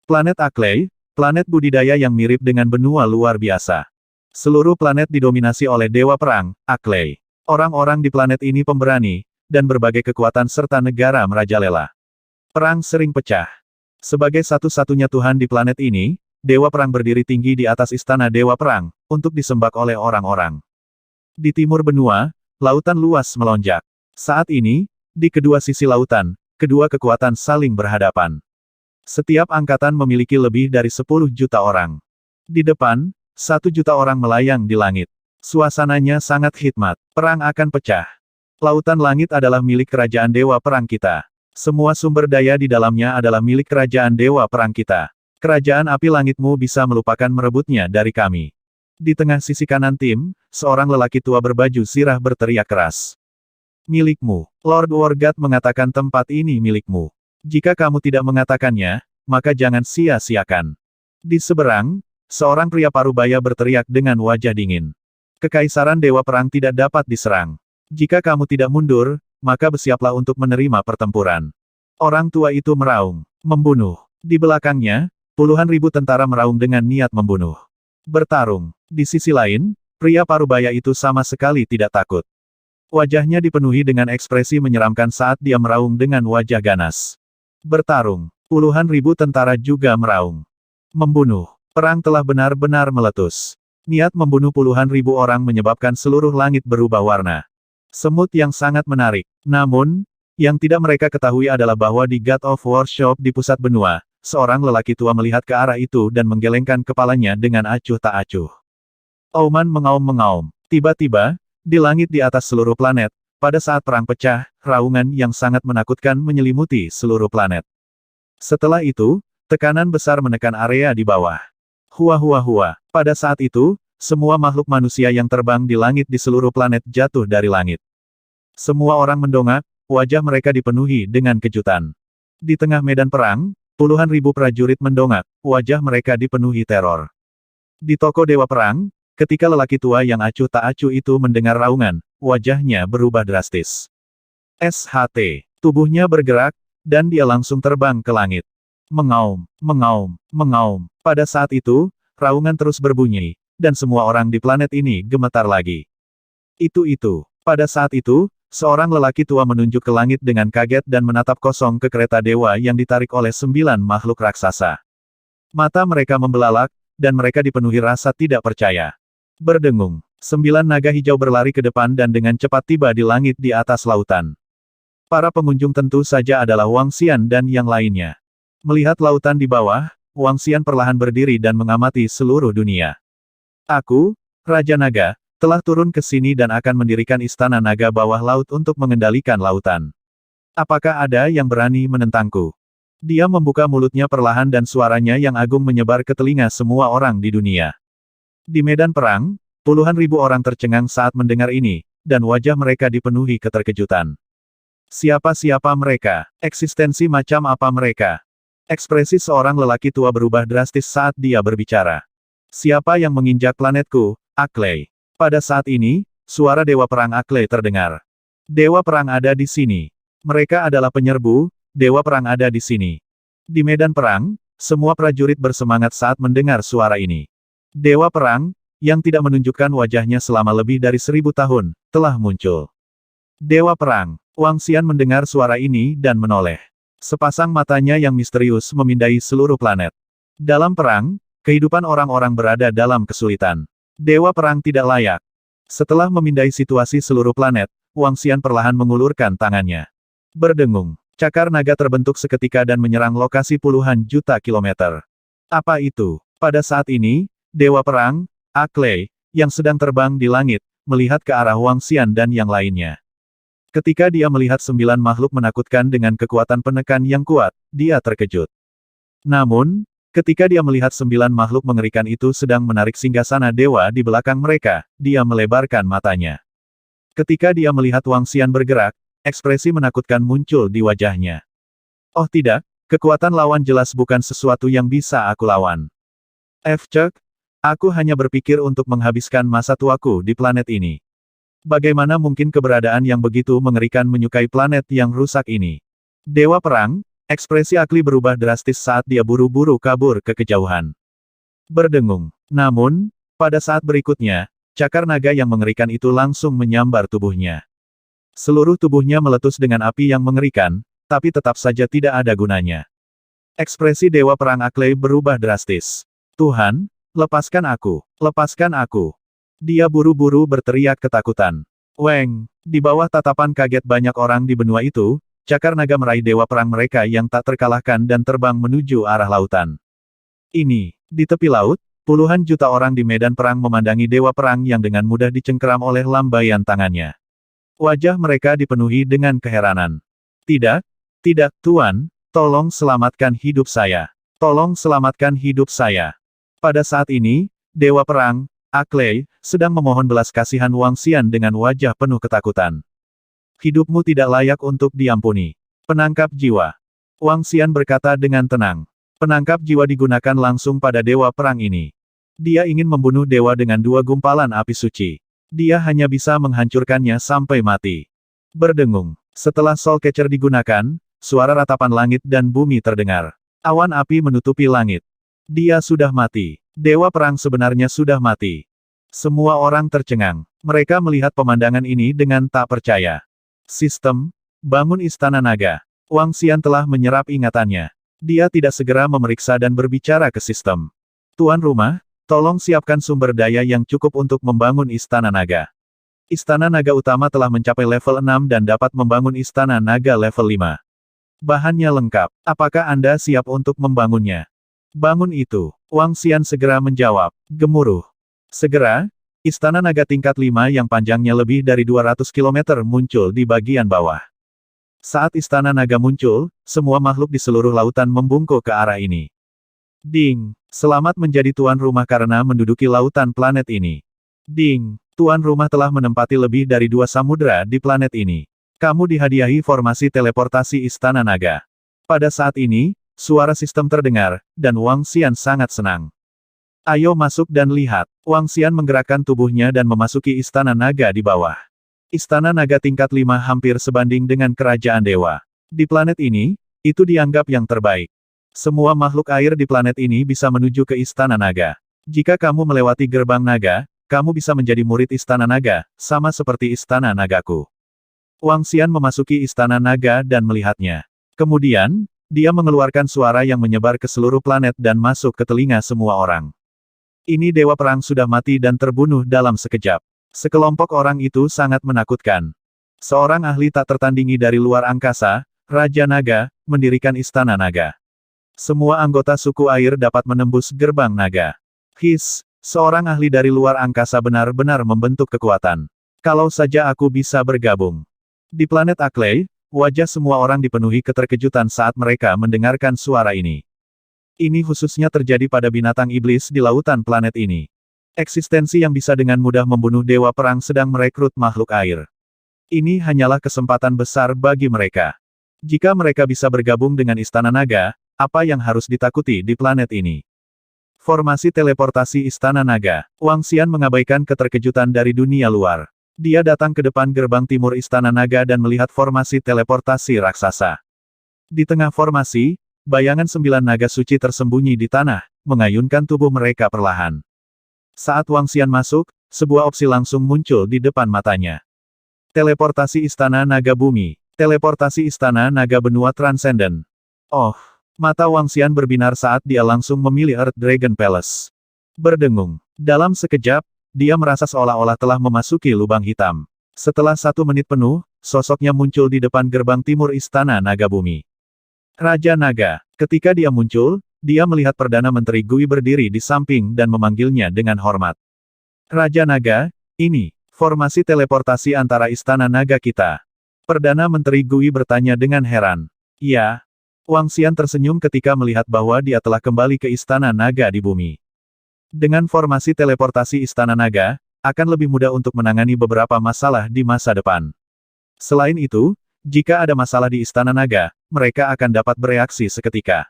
Planet Akley, planet budidaya yang mirip dengan benua luar biasa. Seluruh planet didominasi oleh Dewa Perang, Akley. Orang-orang di planet ini pemberani, dan berbagai kekuatan serta negara merajalela. Perang sering pecah. Sebagai satu-satunya Tuhan di planet ini, Dewa Perang berdiri tinggi di atas istana Dewa Perang, untuk disembah oleh orang-orang. Di timur benua, lautan luas melonjak. Saat ini, di kedua sisi lautan, kedua kekuatan saling berhadapan. Setiap angkatan memiliki lebih dari 10 juta orang. Di depan, 1 juta orang melayang di langit. Suasananya sangat hikmat. Perang akan pecah. Lautan langit adalah milik kerajaan Dewa Perang kita. Semua sumber daya di dalamnya adalah milik kerajaan Dewa Perang kita. Kerajaan api langitmu bisa melupakan merebutnya dari kami. Di tengah sisi kanan tim, seorang lelaki tua berbaju sirah berteriak keras. Milikmu. Lord Worgat mengatakan tempat ini milikmu. Jika kamu tidak mengatakannya, maka jangan sia-siakan. Di seberang, seorang pria parubaya berteriak dengan wajah dingin. Kekaisaran Dewa Perang tidak dapat diserang. Jika kamu tidak mundur, maka bersiaplah untuk menerima pertempuran. Orang tua itu meraung. Membunuh. Di belakangnya, puluhan ribu tentara meraung dengan niat membunuh. Bertarung. Di sisi lain, pria parubaya itu sama sekali tidak takut. Wajahnya dipenuhi dengan ekspresi menyeramkan saat dia meraung dengan wajah ganas. Bertarung. Puluhan ribu tentara juga meraung. Membunuh. Perang telah benar-benar meletus. Niat membunuh puluhan ribu orang menyebabkan seluruh langit berubah warna. Semut yang sangat menarik. Namun, yang tidak mereka ketahui adalah bahwa di God of Workshop di pusat benua, seorang lelaki tua melihat ke arah itu dan menggelengkan kepalanya dengan acuh tak acuh. Auman mengaum-mengaum. Tiba-tiba, di langit di atas seluruh planet, pada saat perang pecah, raungan yang sangat menakutkan menyelimuti seluruh planet. Setelah itu, tekanan besar menekan area di bawah. Hua. Pada saat itu, semua makhluk manusia yang terbang di langit di seluruh planet jatuh dari langit. Semua orang mendongak, wajah mereka dipenuhi dengan kejutan. Di tengah medan perang, puluhan ribu prajurit mendongak, wajah mereka dipenuhi teror. Di toko Dewa Perang, ketika lelaki tua yang acuh tak acuh itu mendengar raungan, wajahnya berubah drastis. SHT. Tubuhnya bergerak, dan dia langsung terbang ke langit. Mengaum. Pada saat itu, raungan terus berbunyi, dan semua orang di planet ini gemetar lagi. Itu. Pada saat itu, seorang lelaki tua menunjuk ke langit dengan kaget dan menatap kosong ke kereta dewa yang ditarik oleh 9 makhluk raksasa. Mata mereka membelalak, dan mereka dipenuhi rasa tidak percaya. Berdengung. 9 naga hijau berlari ke depan dan dengan cepat tiba di langit di atas lautan. Para pengunjung tentu saja adalah Wang Xian dan yang lainnya. Melihat lautan di bawah, Wang Xian perlahan berdiri dan mengamati seluruh dunia. Aku, Raja Naga, telah turun ke sini dan akan mendirikan istana naga bawah laut untuk mengendalikan lautan. Apakah ada yang berani menentangku? Dia membuka mulutnya perlahan dan suaranya yang agung menyebar ke telinga semua orang di dunia. Di medan perang, puluhan ribu orang tercengang saat mendengar ini, dan wajah mereka dipenuhi keterkejutan. Siapa mereka? Eksistensi macam apa mereka? Ekspresi seorang lelaki tua berubah drastis saat dia berbicara. Siapa yang menginjak planetku, Akley? Pada saat ini, suara Dewa Perang Akley terdengar. Dewa Perang ada di sini. Mereka adalah penyerbu, Dewa Perang ada di sini. Di medan perang, semua prajurit bersemangat saat mendengar suara ini. Dewa Perang, yang tidak menunjukkan wajahnya selama lebih dari 1000 tahun, telah muncul. Dewa Perang. Wang Xian mendengar suara ini dan menoleh. Sepasang matanya yang misterius memindai seluruh planet. Dalam perang, kehidupan orang-orang berada dalam kesulitan. Dewa Perang tidak layak. Setelah memindai situasi seluruh planet, Wang Xian perlahan mengulurkan tangannya. Berdengung. Cakar naga terbentuk seketika dan menyerang lokasi puluhan juta kilometer. Apa itu? Pada saat ini, Dewa Perang, Akley, yang sedang terbang di langit, melihat ke arah Wang Xian dan yang lainnya. Ketika dia melihat 9 makhluk menakutkan dengan kekuatan penekan yang kuat, dia terkejut. Namun, ketika dia melihat 9 makhluk mengerikan itu sedang menarik singgasana dewa di belakang mereka, dia melebarkan matanya. Ketika dia melihat Wang Xian bergerak, ekspresi menakutkan muncul di wajahnya. Oh tidak, kekuatan lawan jelas bukan sesuatu yang bisa aku lawan. Cek, aku hanya berpikir untuk menghabiskan masa tuaku di planet ini. Bagaimana mungkin keberadaan yang begitu mengerikan menyukai planet yang rusak ini? Dewa Perang, Ekspresi Akli berubah drastis saat dia buru-buru kabur ke kejauhan. Berdengung. Namun, pada saat berikutnya, cakar naga yang mengerikan itu langsung menyambar tubuhnya. Seluruh tubuhnya meletus dengan api yang mengerikan, tapi tetap saja tidak ada gunanya. Ekspresi Dewa Perang Aklei berubah drastis. Tuhan, lepaskan aku, lepaskan aku. Dia buru-buru berteriak ketakutan. Weng, di bawah tatapan kaget banyak orang di benua itu, cakar naga meraih Dewa Perang mereka yang tak terkalahkan dan terbang menuju arah lautan. Ini, di tepi laut, puluhan juta orang di medan perang memandangi Dewa Perang yang dengan mudah dicengkeram oleh lambaian tangannya. Wajah mereka dipenuhi dengan keheranan. Tidak, tidak, Tuan, tolong selamatkan hidup saya. Tolong selamatkan hidup saya. Pada saat ini, Dewa Perang, Aklei, sedang memohon belas kasihan Wang Xian dengan wajah penuh ketakutan. Hidupmu tidak layak untuk diampuni. Penangkap jiwa. Wang Xian berkata dengan tenang. Penangkap jiwa digunakan langsung pada Dewa Perang ini. Dia ingin membunuh dewa dengan 2 gumpalan api suci. Dia hanya bisa menghancurkannya sampai mati. Berdengung. Setelah Soul Catcher digunakan, suara ratapan langit dan bumi terdengar. Awan api menutupi langit. Dia sudah mati. Dewa Perang sebenarnya sudah mati. Semua orang tercengang. Mereka melihat pemandangan ini dengan tak percaya. Sistem, bangun Istana Naga. Wang Xian telah menyerap ingatannya. Dia tidak segera memeriksa dan berbicara ke sistem. Tuan rumah, tolong siapkan sumber daya yang cukup untuk membangun Istana Naga. Istana Naga utama telah mencapai level 6 dan dapat membangun Istana Naga level 5. Bahannya lengkap. Apakah Anda siap untuk membangunnya? Bangun itu. Wang Xian segera menjawab. Gemuruh. Segera, Istana Naga tingkat 5 yang panjangnya lebih dari 200 km muncul di bagian bawah. Saat Istana Naga muncul, semua makhluk di seluruh lautan membungkuk ke arah ini. Ding! Selamat menjadi tuan rumah karena menduduki lautan planet ini. Ding! Tuan rumah telah menempati lebih dari 2 samudera di planet ini. Kamu dihadiahi formasi teleportasi Istana Naga. Pada saat ini, suara sistem terdengar, dan Wang Xian sangat senang. Ayo masuk dan lihat. Wang Xian menggerakkan tubuhnya dan memasuki Istana Naga di bawah. Istana Naga tingkat 5 hampir sebanding dengan kerajaan dewa. Di planet ini, itu dianggap yang terbaik. Semua makhluk air di planet ini bisa menuju ke Istana Naga. Jika kamu melewati gerbang naga, kamu bisa menjadi murid Istana Naga, sama seperti Istana Nagaku. Wang Xian memasuki Istana Naga dan melihatnya. Kemudian, dia mengeluarkan suara yang menyebar ke seluruh planet dan masuk ke telinga semua orang. Ini Dewa Perang sudah mati dan terbunuh dalam sekejap. Sekelompok orang itu sangat menakutkan. Seorang ahli tak tertandingi dari luar angkasa, Raja Naga, mendirikan Istana Naga. Semua anggota suku air dapat menembus gerbang naga. Seorang ahli dari luar angkasa benar-benar membentuk kekuatan. Kalau saja aku bisa bergabung. Di planet Aklei, wajah semua orang dipenuhi keterkejutan saat mereka mendengarkan suara ini. Ini khususnya terjadi pada binatang iblis di lautan planet ini. Eksistensi yang bisa dengan mudah membunuh Dewa Perang sedang merekrut makhluk air. Ini hanyalah kesempatan besar bagi mereka. Jika mereka bisa bergabung dengan Istana Naga, apa yang harus ditakuti di planet ini? Formasi teleportasi Istana Naga. Wang Xian mengabaikan keterkejutan dari dunia luar. Dia datang ke depan gerbang timur Istana Naga dan melihat formasi teleportasi raksasa. Di tengah formasi, bayangan 9 naga suci tersembunyi di tanah, mengayunkan tubuh mereka perlahan. Saat Wang Xian masuk, sebuah opsi langsung muncul di depan matanya. Teleportasi Istana Naga Bumi. Teleportasi Istana Naga Benua Transcendent. Oh! Mata Wang Xian berbinar saat dia langsung memilih Earth Dragon Palace. Berdengung. Dalam sekejap, dia merasa seolah-olah telah memasuki lubang hitam. Setelah 1 menit penuh, sosoknya muncul di depan gerbang timur Istana Naga Bumi. Raja Naga. Ketika dia muncul, dia melihat Perdana Menteri Gui berdiri di samping dan memanggilnya dengan hormat. Raja Naga, ini, formasi teleportasi antara Istana Naga kita. Perdana Menteri Gui bertanya dengan heran. Ya. Wang Xian tersenyum ketika melihat bahwa dia telah kembali ke Istana Naga di bumi. Dengan formasi teleportasi Istana Naga, akan lebih mudah untuk menangani beberapa masalah di masa depan. Selain itu, jika ada masalah di Istana Naga, mereka akan dapat bereaksi seketika.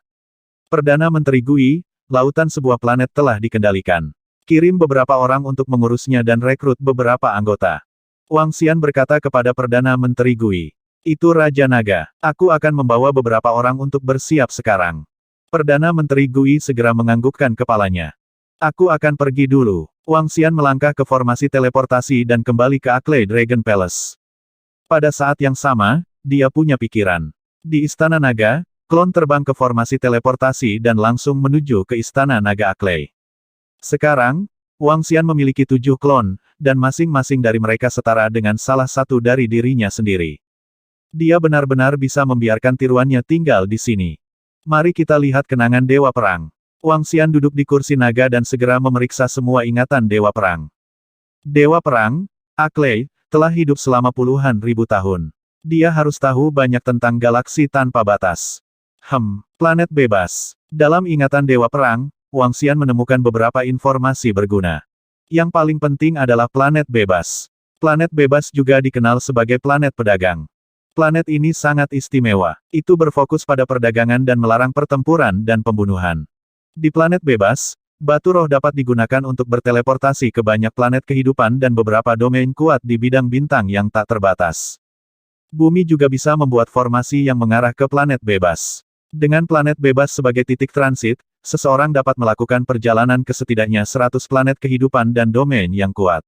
Perdana Menteri Gui, lautan sebuah planet telah dikendalikan. Kirim beberapa orang untuk mengurusnya dan rekrut beberapa anggota. Wang Xian berkata kepada Perdana Menteri Gui. Itu Raja Naga. Aku akan membawa beberapa orang untuk bersiap sekarang. Perdana Menteri Gui segera menganggukkan kepalanya. Aku akan pergi dulu. Wang Xian melangkah ke formasi teleportasi dan kembali ke Ackley Dragon Palace. Pada saat yang sama, dia punya pikiran. Di Istana Naga, klon terbang ke formasi teleportasi dan langsung menuju ke Istana Naga Ackley. Sekarang, Wang Xian memiliki 7 klon, dan masing-masing dari mereka setara dengan salah satu dari dirinya sendiri. Dia benar-benar bisa membiarkan tiruannya tinggal di sini. Mari kita lihat kenangan Dewa Perang. Wang Xian duduk di kursi naga dan segera memeriksa semua ingatan Dewa Perang. Dewa Perang, Ackley, telah hidup selama puluhan ribu tahun. Dia harus tahu banyak tentang galaksi tanpa batas. Planet bebas. Dalam ingatan Dewa Perang, Wang Xian menemukan beberapa informasi berguna. Yang paling penting adalah planet bebas. Planet bebas juga dikenal sebagai planet pedagang. Planet ini sangat istimewa. Itu berfokus pada perdagangan dan melarang pertempuran dan pembunuhan. Di planet bebas, batu roh dapat digunakan untuk berteleportasi ke banyak planet kehidupan dan beberapa domain kuat di bidang bintang yang tak terbatas. Bumi juga bisa membuat formasi yang mengarah ke planet bebas. Dengan planet bebas sebagai titik transit, seseorang dapat melakukan perjalanan ke setidaknya 100 planet kehidupan dan domain yang kuat.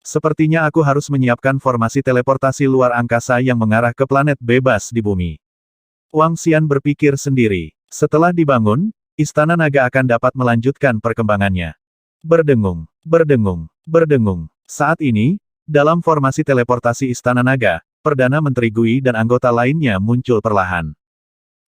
Sepertinya aku harus menyiapkan formasi teleportasi luar angkasa yang mengarah ke planet bebas di bumi. Wang Xian berpikir sendiri. Setelah dibangun, Istana Naga akan dapat melanjutkan perkembangannya. Berdengung, berdengung, berdengung. Saat ini, dalam formasi teleportasi Istana Naga, Perdana Menteri Gui dan anggota lainnya muncul perlahan.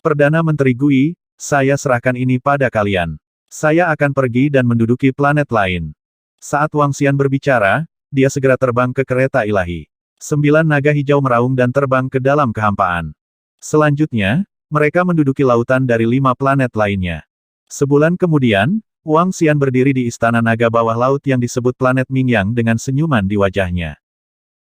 Perdana Menteri Gui, saya serahkan ini pada kalian. Saya akan pergi dan menduduki planet lain. Saat Wang Xian berbicara, dia segera terbang ke kereta ilahi. 9 naga hijau meraung dan terbang ke dalam kehampaan. Selanjutnya, mereka menduduki lautan dari 5 planet lainnya. Sebulan kemudian, Wang Xian berdiri di Istana Naga bawah laut yang disebut planet Mingyang dengan senyuman di wajahnya.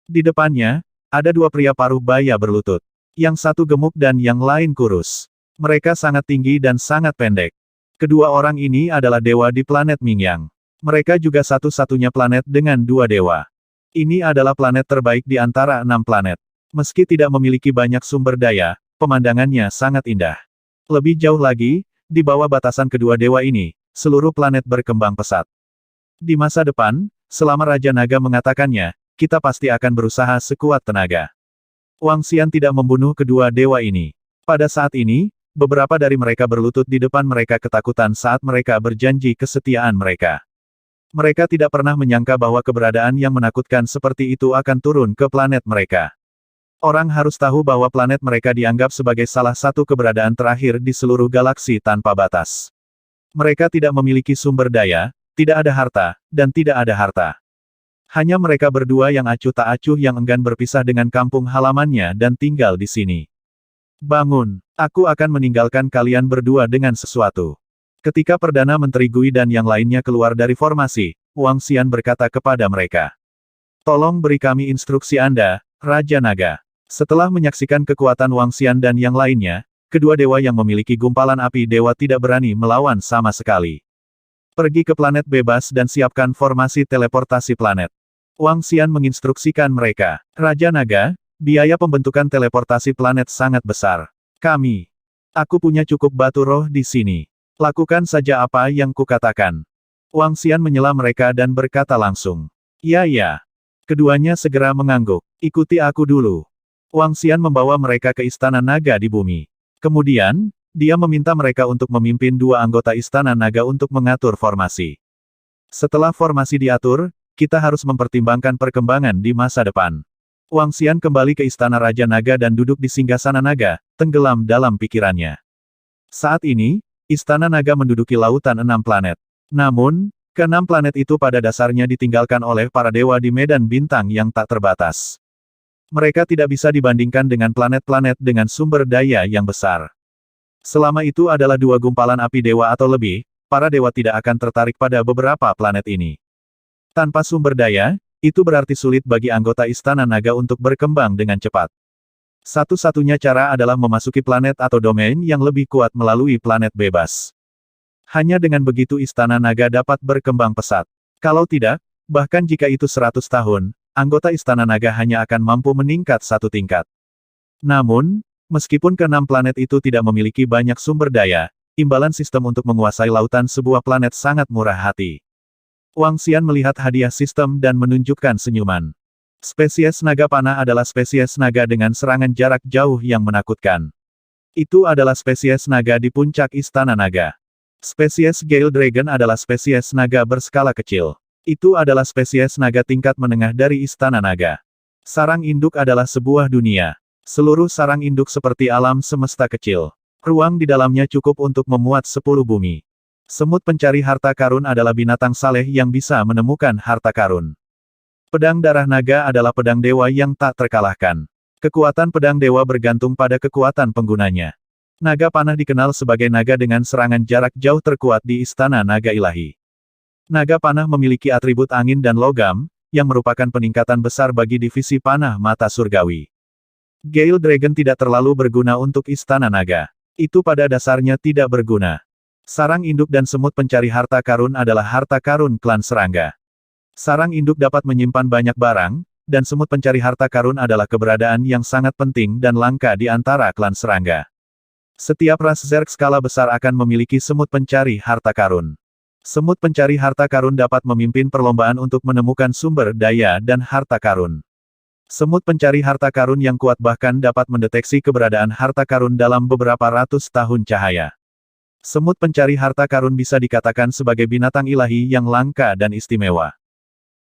Di depannya, ada 2 pria paruh baya berlutut. Yang satu gemuk dan yang lain kurus. Mereka sangat tinggi dan sangat pendek. Kedua orang ini adalah dewa di planet Mingyang. Mereka juga satu-satunya planet dengan 2 dewa. Ini adalah planet terbaik di antara 6 planet. Meski tidak memiliki banyak sumber daya, pemandangannya sangat indah. Lebih jauh lagi, di bawah batasan kedua dewa ini, seluruh planet berkembang pesat. Di masa depan, selama Raja Naga mengatakannya, kita pasti akan berusaha sekuat tenaga. Wang Xian tidak membunuh kedua dewa ini. Pada saat ini, beberapa dari mereka berlutut di depan mereka ketakutan saat mereka berjanji kesetiaan mereka. Mereka tidak pernah menyangka bahwa keberadaan yang menakutkan seperti itu akan turun ke planet mereka. Orang harus tahu bahwa planet mereka dianggap sebagai salah satu keberadaan terakhir di seluruh galaksi tanpa batas. Mereka tidak memiliki sumber daya, tidak ada harta, dan tidak ada harta. Hanya mereka berdua yang acuh tak acuh yang enggan berpisah dengan kampung halamannya dan tinggal di sini. Bangun, aku akan meninggalkan kalian berdua dengan sesuatu. Ketika Perdana Menteri Gui dan yang lainnya keluar dari formasi, Wang Xian berkata kepada mereka. Tolong beri kami instruksi Anda, Raja Naga. Setelah menyaksikan kekuatan Wang Xian dan yang lainnya, kedua dewa yang memiliki gumpalan api dewa tidak berani melawan sama sekali. Pergi ke planet bebas dan siapkan formasi teleportasi planet. Wang Xian menginstruksikan mereka. Raja Naga, biaya pembentukan teleportasi planet sangat besar. Aku punya cukup batu roh di sini. Lakukan saja apa yang kukatakan. Wang Xian menyela mereka dan berkata langsung. Ya. Keduanya segera mengangguk. Ikuti aku dulu. Wang Xian membawa mereka ke Istana Naga di bumi. Kemudian, dia meminta mereka untuk memimpin 2 anggota Istana Naga untuk mengatur formasi. Setelah formasi diatur, kita harus mempertimbangkan perkembangan di masa depan. Wang Xian kembali ke Istana Raja Naga dan duduk di singgasana naga, tenggelam dalam pikirannya. Saat ini, Istana Naga menduduki lautan 6 planet. Namun, ke-6 planet itu pada dasarnya ditinggalkan oleh para dewa di medan bintang yang tak terbatas. Mereka tidak bisa dibandingkan dengan planet-planet dengan sumber daya yang besar. Selama itu adalah 2 gumpalan api dewa atau lebih, para dewa tidak akan tertarik pada beberapa planet ini. Tanpa sumber daya, itu berarti sulit bagi anggota Istana Naga untuk berkembang dengan cepat. Satu-satunya cara adalah memasuki planet atau domain yang lebih kuat melalui planet bebas. Hanya dengan begitu Istana Naga dapat berkembang pesat. Kalau tidak, bahkan jika itu 100 tahun, anggota Istana Naga hanya akan mampu meningkat 1 tingkat. Namun, meskipun keenam planet itu tidak memiliki banyak sumber daya, imbalan sistem untuk menguasai lautan sebuah planet sangat murah hati. Wang Xian melihat hadiah sistem dan menunjukkan senyuman. Spesies naga panah adalah spesies naga dengan serangan jarak jauh yang menakutkan. Itu adalah spesies naga di puncak Istana Naga. Spesies Gale Dragon adalah spesies naga berskala kecil. Itu adalah spesies naga tingkat menengah dari Istana Naga. Sarang induk adalah sebuah dunia. Seluruh sarang induk seperti alam semesta kecil. Ruang di dalamnya cukup untuk memuat 10 bumi. Semut pencari harta karun adalah binatang saleh yang bisa menemukan harta karun. Pedang darah naga adalah pedang dewa yang tak terkalahkan. Kekuatan pedang dewa bergantung pada kekuatan penggunanya. Naga panah dikenal sebagai naga dengan serangan jarak jauh terkuat di Istana Naga Ilahi. Naga panah memiliki atribut angin dan logam, yang merupakan peningkatan besar bagi divisi panah mata surgawi. Gale Dragon tidak terlalu berguna untuk Istana Naga. Itu pada dasarnya tidak berguna. Sarang induk dan semut pencari harta karun adalah harta karun klan serangga. Sarang induk dapat menyimpan banyak barang, dan semut pencari harta karun adalah keberadaan yang sangat penting dan langka di antara klan serangga. Setiap ras Zerg skala besar akan memiliki semut pencari harta karun. Semut pencari harta karun dapat memimpin perlombaan untuk menemukan sumber daya dan harta karun. Semut pencari harta karun yang kuat bahkan dapat mendeteksi keberadaan harta karun dalam beberapa ratus tahun cahaya. Semut pencari harta karun bisa dikatakan sebagai binatang ilahi yang langka dan istimewa.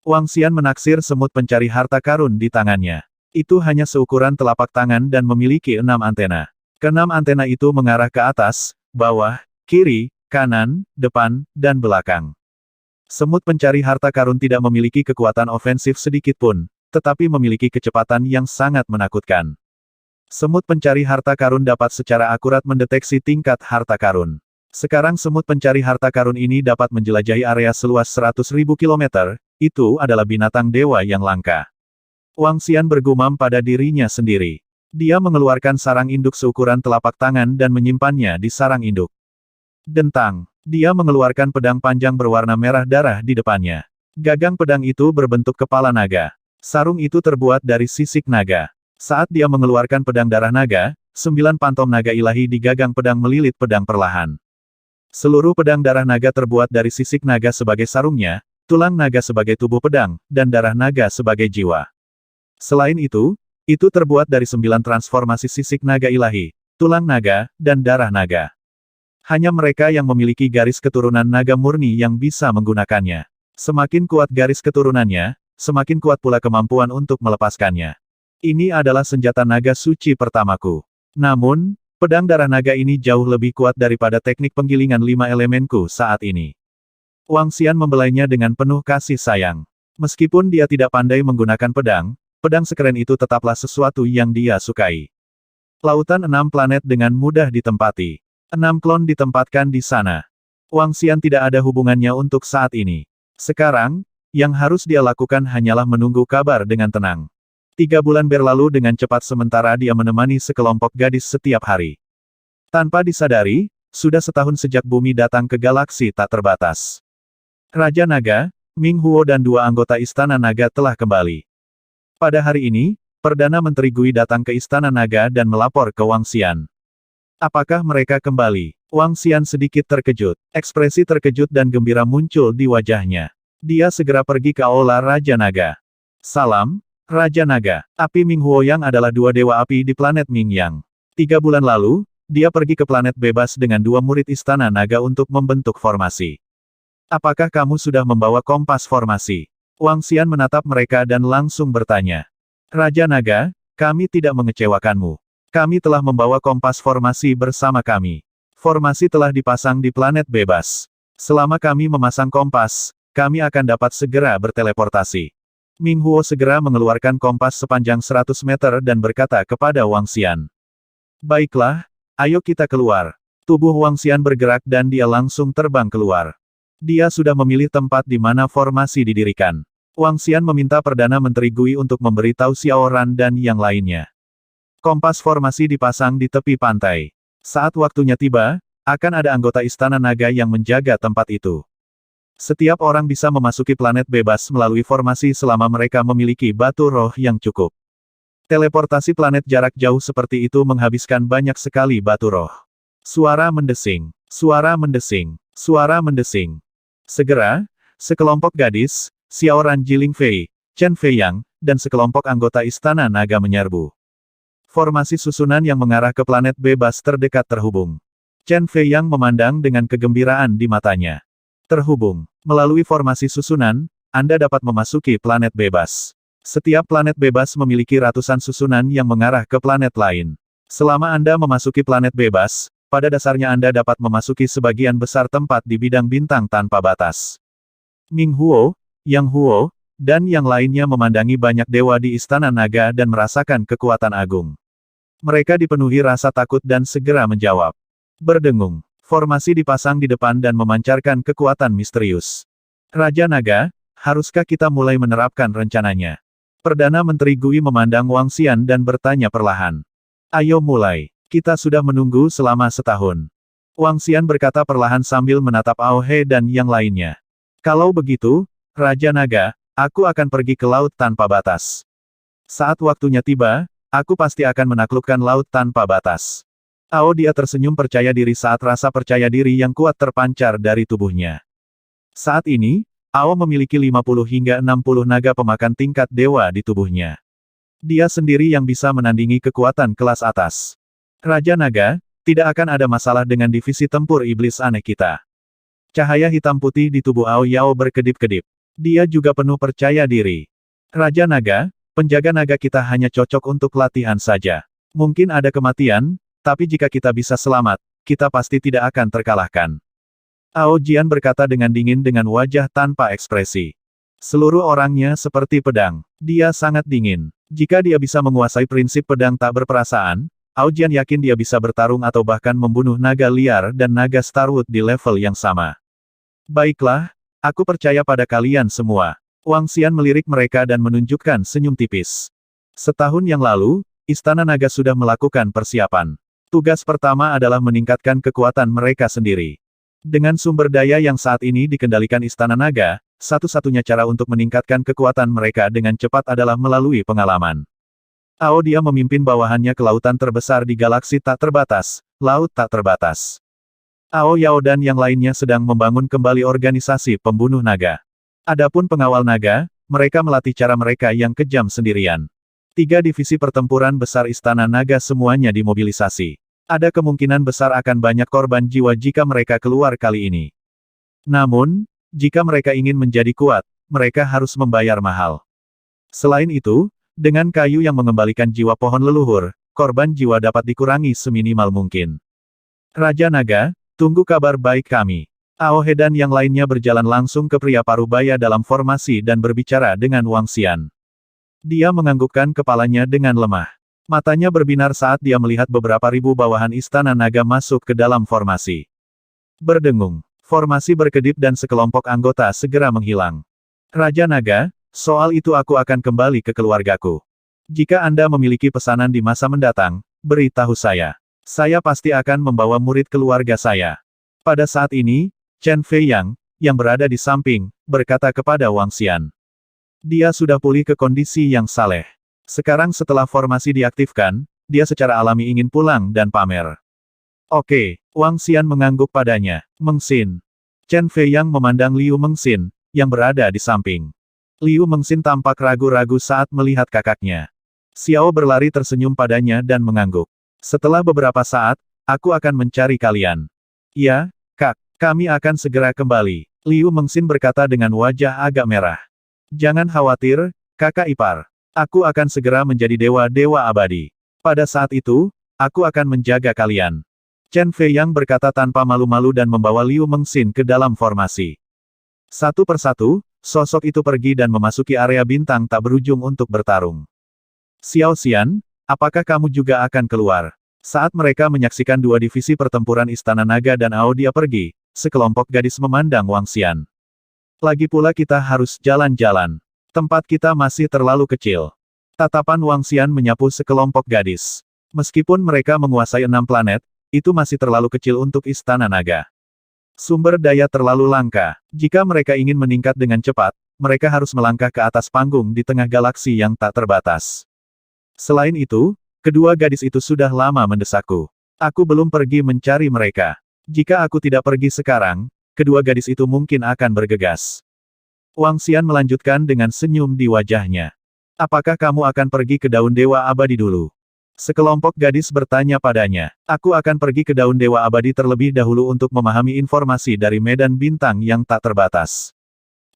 Wang Xian menaksir semut pencari harta karun di tangannya. Itu hanya seukuran telapak tangan dan memiliki 6 antena. Keenam antena itu mengarah ke atas, bawah, kiri, kanan, depan, dan belakang. Semut pencari harta karun tidak memiliki kekuatan ofensif sedikit pun, tetapi memiliki kecepatan yang sangat menakutkan. Semut pencari harta karun dapat secara akurat mendeteksi tingkat harta karun. Sekarang semut pencari harta karun ini dapat menjelajahi area seluas 100.000 km, itu adalah binatang dewa yang langka. Wang Xian bergumam pada dirinya sendiri. Dia mengeluarkan sarang induk seukuran telapak tangan dan menyimpannya di sarang induk. Dentang. Dia mengeluarkan pedang panjang berwarna merah darah di depannya. Gagang pedang itu berbentuk kepala naga. Sarung itu terbuat dari sisik naga. Saat dia mengeluarkan pedang darah naga, 9 pantom naga ilahi di gagang pedang melilit pedang perlahan. Seluruh pedang darah naga terbuat dari sisik naga sebagai sarungnya, tulang naga sebagai tubuh pedang, dan darah naga sebagai jiwa. Selain itu terbuat dari 9 transformasi sisik naga ilahi, tulang naga, dan darah naga. Hanya mereka yang memiliki garis keturunan naga murni yang bisa menggunakannya. Semakin kuat garis keturunannya, semakin kuat pula kemampuan untuk melepaskannya. Ini adalah senjata naga suci pertamaku. Namun, pedang darah naga ini jauh lebih kuat daripada teknik penggilingan 5 elemenku saat ini. Wang Xian membelainya dengan penuh kasih sayang. Meskipun dia tidak pandai menggunakan pedang, pedang sekeren itu tetaplah sesuatu yang dia sukai. Lautan 6 planet dengan mudah ditempati. 6 klon ditempatkan di sana. Wang Xian tidak ada hubungannya untuk saat ini. Sekarang, yang harus dia lakukan hanyalah menunggu kabar dengan tenang. 3 bulan berlalu dengan cepat sementara dia menemani sekelompok gadis setiap hari. Tanpa disadari, sudah setahun sejak bumi datang ke galaksi tak terbatas. Raja Naga, Ming Huo dan 2 anggota Istana Naga telah kembali. Pada hari ini, Perdana Menteri Gui datang ke Istana Naga dan melapor ke Wang Xian. Apakah mereka kembali? Wang Xian sedikit terkejut. Ekspresi terkejut dan gembira muncul di wajahnya. Dia segera pergi ke Aula Raja Naga. Salam, Raja Naga. Api Ming Huo yang adalah 2 dewa api di planet Ming Yang. 3 bulan lalu, dia pergi ke planet bebas dengan 2 murid Istana Naga untuk membentuk formasi. Apakah kamu sudah membawa kompas formasi? Wang Xian menatap mereka dan langsung bertanya. Raja Naga, kami tidak mengecewakanmu. Kami telah membawa kompas formasi bersama kami. Formasi telah dipasang di planet bebas. Selama kami memasang kompas, kami akan dapat segera berteleportasi. Ming Huo segera mengeluarkan kompas sepanjang 100 meter dan berkata kepada Wang Xian. Baiklah, ayo kita keluar. Tubuh Wang Xian bergerak dan dia langsung terbang keluar. Dia sudah memilih tempat di mana formasi didirikan. Wang Xian meminta Perdana Menteri Gui untuk memberitahu Xiao Ran dan yang lainnya. Kompas formasi dipasang di tepi pantai. Saat waktunya tiba, akan ada anggota Istana Naga yang menjaga tempat itu. Setiap orang bisa memasuki planet bebas melalui formasi selama mereka memiliki batu roh yang cukup. Teleportasi planet jarak jauh seperti itu menghabiskan banyak sekali batu roh. Suara mendesing, suara mendesing, suara mendesing. Segera, sekelompok gadis, Xiao Ran Jiling Fei, Chen Fei Yang, dan sekelompok anggota Istana Naga menyerbu. Formasi susunan yang mengarah ke planet bebas terdekat terhubung. Chen Fei Yang memandang dengan kegembiraan di matanya. Terhubung. Melalui formasi susunan, Anda dapat memasuki planet bebas. Setiap planet bebas memiliki ratusan susunan yang mengarah ke planet lain. Selama Anda memasuki planet bebas, pada dasarnya Anda dapat memasuki sebagian besar tempat di bidang bintang tanpa batas. Ming Huo, Yang Huo, dan yang lainnya memandangi banyak dewa di Istana Naga dan merasakan kekuatan agung. Mereka dipenuhi rasa takut dan segera menjawab. Berdengung. Formasi dipasang di depan dan memancarkan kekuatan misterius. Raja Naga, haruskah kita mulai menerapkan rencananya? Perdana Menteri Gui memandang Wang Xian dan bertanya perlahan. Ayo mulai. Kita sudah menunggu selama setahun. Wang Xian berkata perlahan sambil menatap Ao He dan yang lainnya. Kalau begitu, Raja Naga, aku akan pergi ke laut tanpa batas. Saat waktunya tiba, aku pasti akan menaklukkan laut tanpa batas. Ao dia tersenyum percaya diri saat rasa percaya diri yang kuat terpancar dari tubuhnya. Saat ini, Ao memiliki 50 hingga 60 naga pemakan tingkat dewa di tubuhnya. Dia sendiri yang bisa menandingi kekuatan kelas atas. Raja Naga, tidak akan ada masalah dengan divisi tempur iblis aneh kita. Cahaya hitam putih di tubuh Ao Yao berkedip-kedip. Dia juga penuh percaya diri. Raja Naga, penjaga naga kita hanya cocok untuk latihan saja. Mungkin ada kematian, tapi jika kita bisa selamat, kita pasti tidak akan terkalahkan. Ao Jian berkata dengan dingin dengan wajah tanpa ekspresi. Seluruh orangnya seperti pedang. Dia sangat dingin. Jika dia bisa menguasai prinsip pedang tak berperasaan, Ao Jian yakin dia bisa bertarung atau bahkan membunuh naga liar dan naga Starwood di level yang sama. Baiklah, aku percaya pada kalian semua. Wang Xian melirik mereka dan menunjukkan senyum tipis. Setahun yang lalu, Istana Naga sudah melakukan persiapan. Tugas pertama adalah meningkatkan kekuatan mereka sendiri. Dengan sumber daya yang saat ini dikendalikan Istana Naga, satu-satunya cara untuk meningkatkan kekuatan mereka dengan cepat adalah melalui pengalaman. Ao dia memimpin bawahannya ke lautan terbesar di galaksi tak terbatas, laut tak terbatas. Ao Yao dan yang lainnya sedang membangun kembali organisasi pembunuh naga. Adapun pengawal naga, mereka melatih cara mereka yang kejam sendirian. 3 divisi pertempuran besar Istana Naga semuanya dimobilisasi. Ada kemungkinan besar akan banyak korban jiwa jika mereka keluar kali ini. Namun, jika mereka ingin menjadi kuat, mereka harus membayar mahal. Selain itu, dengan kayu yang mengembalikan jiwa pohon leluhur, korban jiwa dapat dikurangi seminimal mungkin. Raja Naga, tunggu kabar baik kami. Ao He dan yang lainnya berjalan langsung ke pria parubaya dalam formasi dan berbicara dengan Wang Xian. Dia menganggukkan kepalanya dengan lemah. Matanya berbinar saat dia melihat beberapa ribu bawahan Istana Naga masuk ke dalam formasi. Berdengung. Formasi berkedip dan sekelompok anggota segera menghilang. Raja Naga, soal itu aku akan kembali ke keluargaku. Jika Anda memiliki pesanan di masa mendatang, beritahu saya. Saya pasti akan membawa murid keluarga saya. Pada saat ini, Chen Fei Yang, yang berada di samping, berkata kepada Wang Xian. Dia sudah pulih ke kondisi yang saleh. Sekarang setelah formasi diaktifkan, dia secara alami ingin pulang dan pamer. Oke, Wang Xian mengangguk padanya. Mengsin. Chen Fei Yang memandang Liu Mengsin, yang berada di samping. Liu Mengsin tampak ragu-ragu saat melihat kakaknya. Xiao berlari tersenyum padanya dan mengangguk. Setelah beberapa saat, aku akan mencari kalian. Ya, Kak, kami akan segera kembali. Liu Mengsin berkata dengan wajah agak merah. Jangan khawatir, kakak ipar. Aku akan segera menjadi dewa-dewa abadi. Pada saat itu, aku akan menjaga kalian. Chen Fei Yang berkata tanpa malu-malu dan membawa Liu Mengsin ke dalam formasi. Satu persatu, sosok itu pergi dan memasuki area bintang tak berujung untuk bertarung. Xiao Xian, apakah kamu juga akan keluar? Saat mereka menyaksikan 2 divisi pertempuran Istana Naga dan Ao dia pergi, sekelompok gadis memandang Wang Xian. Lagi pula kita harus jalan-jalan. Tempat kita masih terlalu kecil. Tatapan Wang Xian menyapu sekelompok gadis. Meskipun mereka menguasai 6 planet, itu masih terlalu kecil untuk Istana Naga. Sumber daya terlalu langka. Jika mereka ingin meningkat dengan cepat, mereka harus melangkah ke atas panggung di tengah galaksi yang tak terbatas. Selain itu, kedua gadis itu sudah lama mendesakku. Aku belum pergi mencari mereka. Jika aku tidak pergi sekarang, kedua gadis itu mungkin akan bergegas. Wang Xian melanjutkan dengan senyum di wajahnya. Apakah kamu akan pergi ke daun Dewa Abadi dulu? Sekelompok gadis bertanya padanya. Aku akan pergi ke daun Dewa Abadi terlebih dahulu untuk memahami informasi dari medan bintang yang tak terbatas.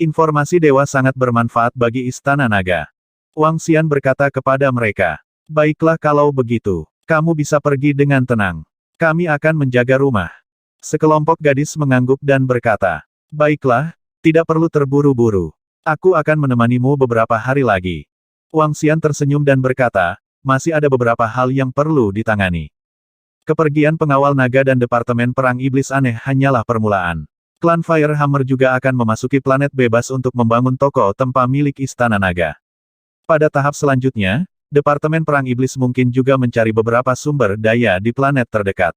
Informasi dewa sangat bermanfaat bagi Istana Naga. Wang Xian berkata kepada mereka. Baiklah kalau begitu. Kamu bisa pergi dengan tenang. Kami akan menjaga rumah. Sekelompok gadis mengangguk dan berkata. Baiklah, tidak perlu terburu-buru. Aku akan menemanimu beberapa hari lagi. Wang Xian tersenyum dan berkata, masih ada beberapa hal yang perlu ditangani. Kepergian pengawal naga dan Departemen Perang Iblis Aneh hanyalah permulaan. Klan Firehammer juga akan memasuki planet bebas untuk membangun toko tempat milik Istana Naga. Pada tahap selanjutnya, Departemen Perang Iblis mungkin juga mencari beberapa sumber daya di planet terdekat.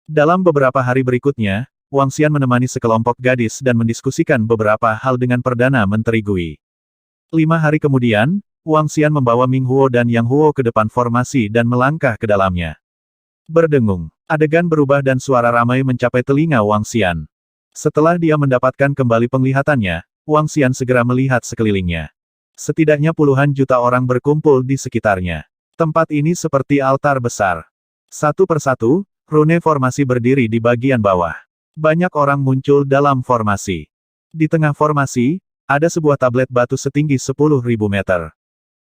Dalam beberapa hari berikutnya, Wang Xian menemani sekelompok gadis dan mendiskusikan beberapa hal dengan Perdana Menteri Gui. 5 hari kemudian, Wang Xian membawa Ming Huo dan Yang Huo ke depan formasi dan melangkah ke dalamnya. Berdengung. Adegan berubah dan suara ramai mencapai telinga Wang Xian. Setelah dia mendapatkan kembali penglihatannya, Wang Xian segera melihat sekelilingnya. Setidaknya puluhan juta orang berkumpul di sekitarnya. Tempat ini seperti altar besar. Satu persatu, rune formasi berdiri di bagian bawah. Banyak orang muncul dalam formasi. Di tengah formasi, ada sebuah tablet batu setinggi 10.000 meter.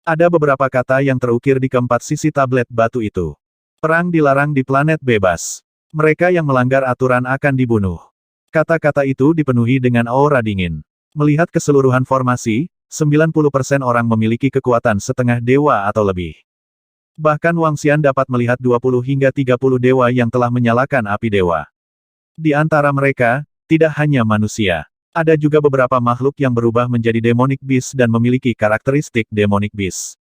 Ada beberapa kata yang terukir di keempat sisi tablet batu itu. Perang dilarang di planet bebas. Mereka yang melanggar aturan akan dibunuh. Kata-kata itu dipenuhi dengan aura dingin. Melihat keseluruhan formasi, 90% orang memiliki kekuatan setengah dewa atau lebih. Bahkan Wang Xian dapat melihat 20 hingga 30 dewa yang telah menyalakan api dewa. Di antara mereka, tidak hanya manusia. Ada juga beberapa makhluk yang berubah menjadi demonic beast dan memiliki karakteristik demonic beast.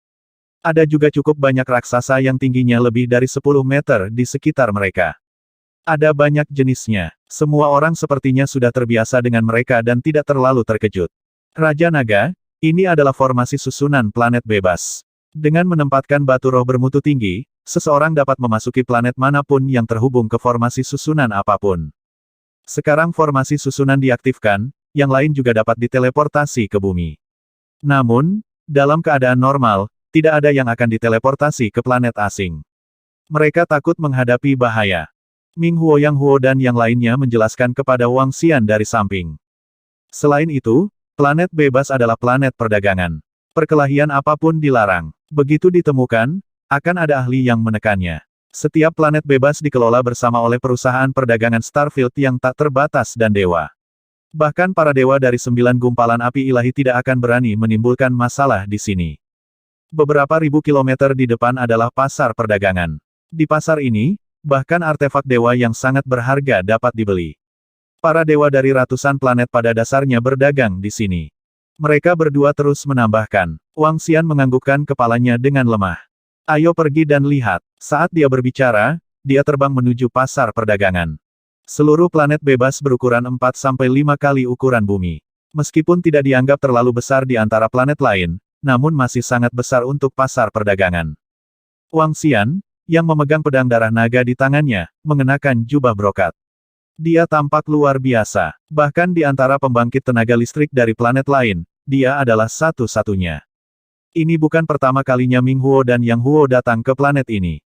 Ada juga cukup banyak raksasa yang tingginya lebih dari 10 meter di sekitar mereka. Ada banyak jenisnya. Semua orang sepertinya sudah terbiasa dengan mereka dan tidak terlalu terkejut. Raja Naga, ini adalah formasi susunan planet bebas. Dengan menempatkan batu roh bermutu tinggi, seseorang dapat memasuki planet manapun yang terhubung ke formasi susunan apapun. Sekarang formasi susunan diaktifkan, yang lain juga dapat diteleportasi ke bumi. Namun, dalam keadaan normal, tidak ada yang akan diteleportasi ke planet asing. Mereka takut menghadapi bahaya. Ming Huo, Yang Huo dan yang lainnya menjelaskan kepada Wang Xian dari samping. Selain itu, planet bebas adalah planet perdagangan. Perkelahian apapun dilarang. Begitu ditemukan, akan ada ahli yang menekannya. Setiap planet bebas dikelola bersama oleh perusahaan perdagangan Starfield yang tak terbatas dan dewa. Bahkan para dewa dari 9 gumpalan api ilahi tidak akan berani menimbulkan masalah di sini. Beberapa ribu kilometer di depan adalah pasar perdagangan. Di pasar ini, bahkan artefak dewa yang sangat berharga dapat dibeli. Para dewa dari ratusan planet pada dasarnya berdagang di sini. Mereka berdua terus menambahkan. Wang Xian menganggukkan kepalanya dengan lemah. Ayo pergi dan lihat. Saat dia berbicara, dia terbang menuju pasar perdagangan. Seluruh planet bebas berukuran 4-5 kali ukuran bumi. Meskipun tidak dianggap terlalu besar di antara planet lain, namun masih sangat besar untuk pasar perdagangan. Wang Xian, yang memegang pedang darah naga di tangannya, mengenakan jubah brokat. Dia tampak luar biasa. Bahkan di antara pembangkit tenaga listrik dari planet lain, dia adalah satu-satunya. Ini bukan pertama kalinya Ming Huo dan Yang Huo datang ke planet ini.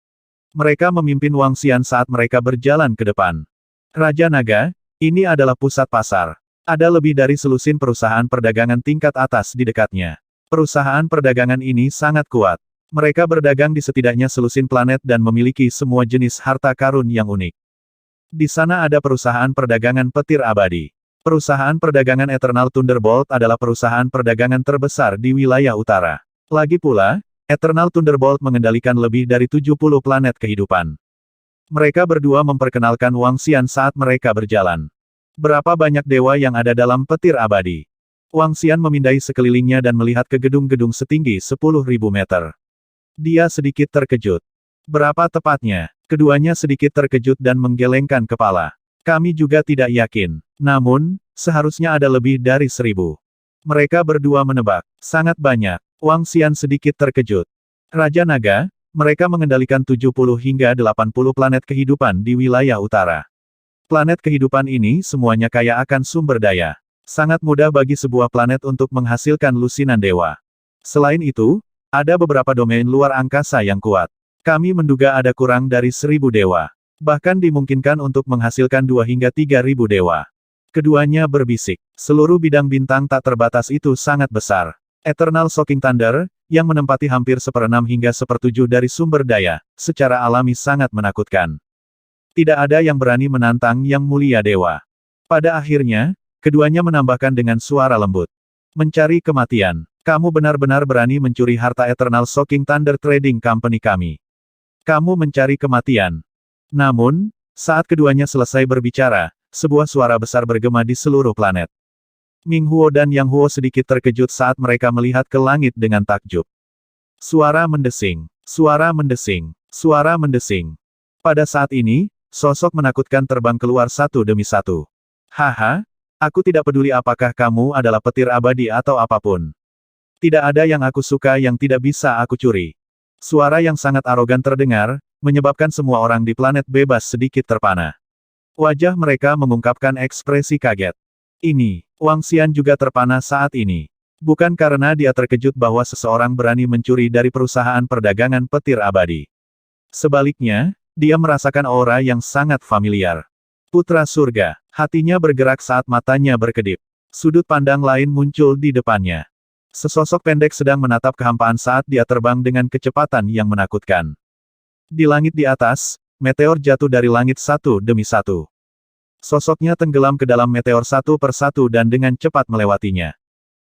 Mereka memimpin Wang Xian saat mereka berjalan ke depan. Raja Naga, ini adalah pusat pasar. Ada lebih dari selusin perusahaan perdagangan tingkat atas di dekatnya. Perusahaan perdagangan ini sangat kuat. Mereka berdagang di setidaknya selusin planet dan memiliki semua jenis harta karun yang unik. Di sana ada perusahaan perdagangan petir abadi. Perusahaan perdagangan Eternal Thunderbolt adalah perusahaan perdagangan terbesar di wilayah utara. Lagi pula, Eternal Thunderbolt mengendalikan lebih dari 70 planet kehidupan. Mereka berdua memperkenalkan Wang Xian saat mereka berjalan. Berapa banyak dewa yang ada dalam petir abadi? Wang Xian memindai sekelilingnya dan melihat ke gedung-gedung setinggi 10.000 meter. Dia sedikit terkejut. Berapa tepatnya? Keduanya sedikit terkejut dan menggelengkan kepala. Kami juga tidak yakin. Namun, seharusnya ada lebih dari 1.000. Mereka berdua menebak. Sangat banyak. Wang Xian sedikit terkejut. Raja Naga, mereka mengendalikan 70 hingga 80 planet kehidupan di wilayah utara. Planet kehidupan ini semuanya kaya akan sumber daya. Sangat mudah bagi sebuah planet untuk menghasilkan lusinan dewa. Selain itu, ada beberapa domain luar angkasa yang kuat. Kami menduga ada kurang dari 1000 dewa. Bahkan dimungkinkan untuk menghasilkan 2 hingga 3000 dewa. Keduanya berbisik. Seluruh bidang bintang tak terbatas itu sangat besar. Eternal Shocking Thunder, yang menempati hampir 1/6 hingga 1/7 dari sumber daya, secara alami sangat menakutkan. Tidak ada yang berani menantang Yang Mulia Dewa. Pada akhirnya, keduanya menambahkan dengan suara lembut. Mencari kematian. Kamu benar-benar berani mencuri harta Eternal Shocking Thunder Trading Company kami. Kamu mencari kematian. Namun, saat keduanya selesai berbicara, sebuah suara besar bergema di seluruh planet. Ming Huo dan Yang Huo sedikit terkejut saat mereka melihat ke langit dengan takjub. Suara mendesing. Suara mendesing. Suara mendesing. Pada saat ini, sosok menakutkan terbang keluar satu demi satu. Haha, aku tidak peduli apakah kamu adalah petir abadi atau apapun. Tidak ada yang aku suka yang tidak bisa aku curi. Suara yang sangat arogan terdengar, menyebabkan semua orang di planet bebas sedikit terpana. Wajah mereka mengungkapkan ekspresi kaget. Ini, Wang Xian juga terpana saat ini. Bukan karena dia terkejut bahwa seseorang berani mencuri dari perusahaan perdagangan petir abadi. Sebaliknya, dia merasakan aura yang sangat familiar. Putra surga, hatinya bergerak saat matanya berkedip. Sudut pandang lain muncul di depannya. Sesosok pendek sedang menatap kehampaan saat dia terbang dengan kecepatan yang menakutkan. Di langit di atas, meteor jatuh dari langit satu demi satu. Sosoknya tenggelam ke dalam meteor satu per satu dan dengan cepat melewatinya.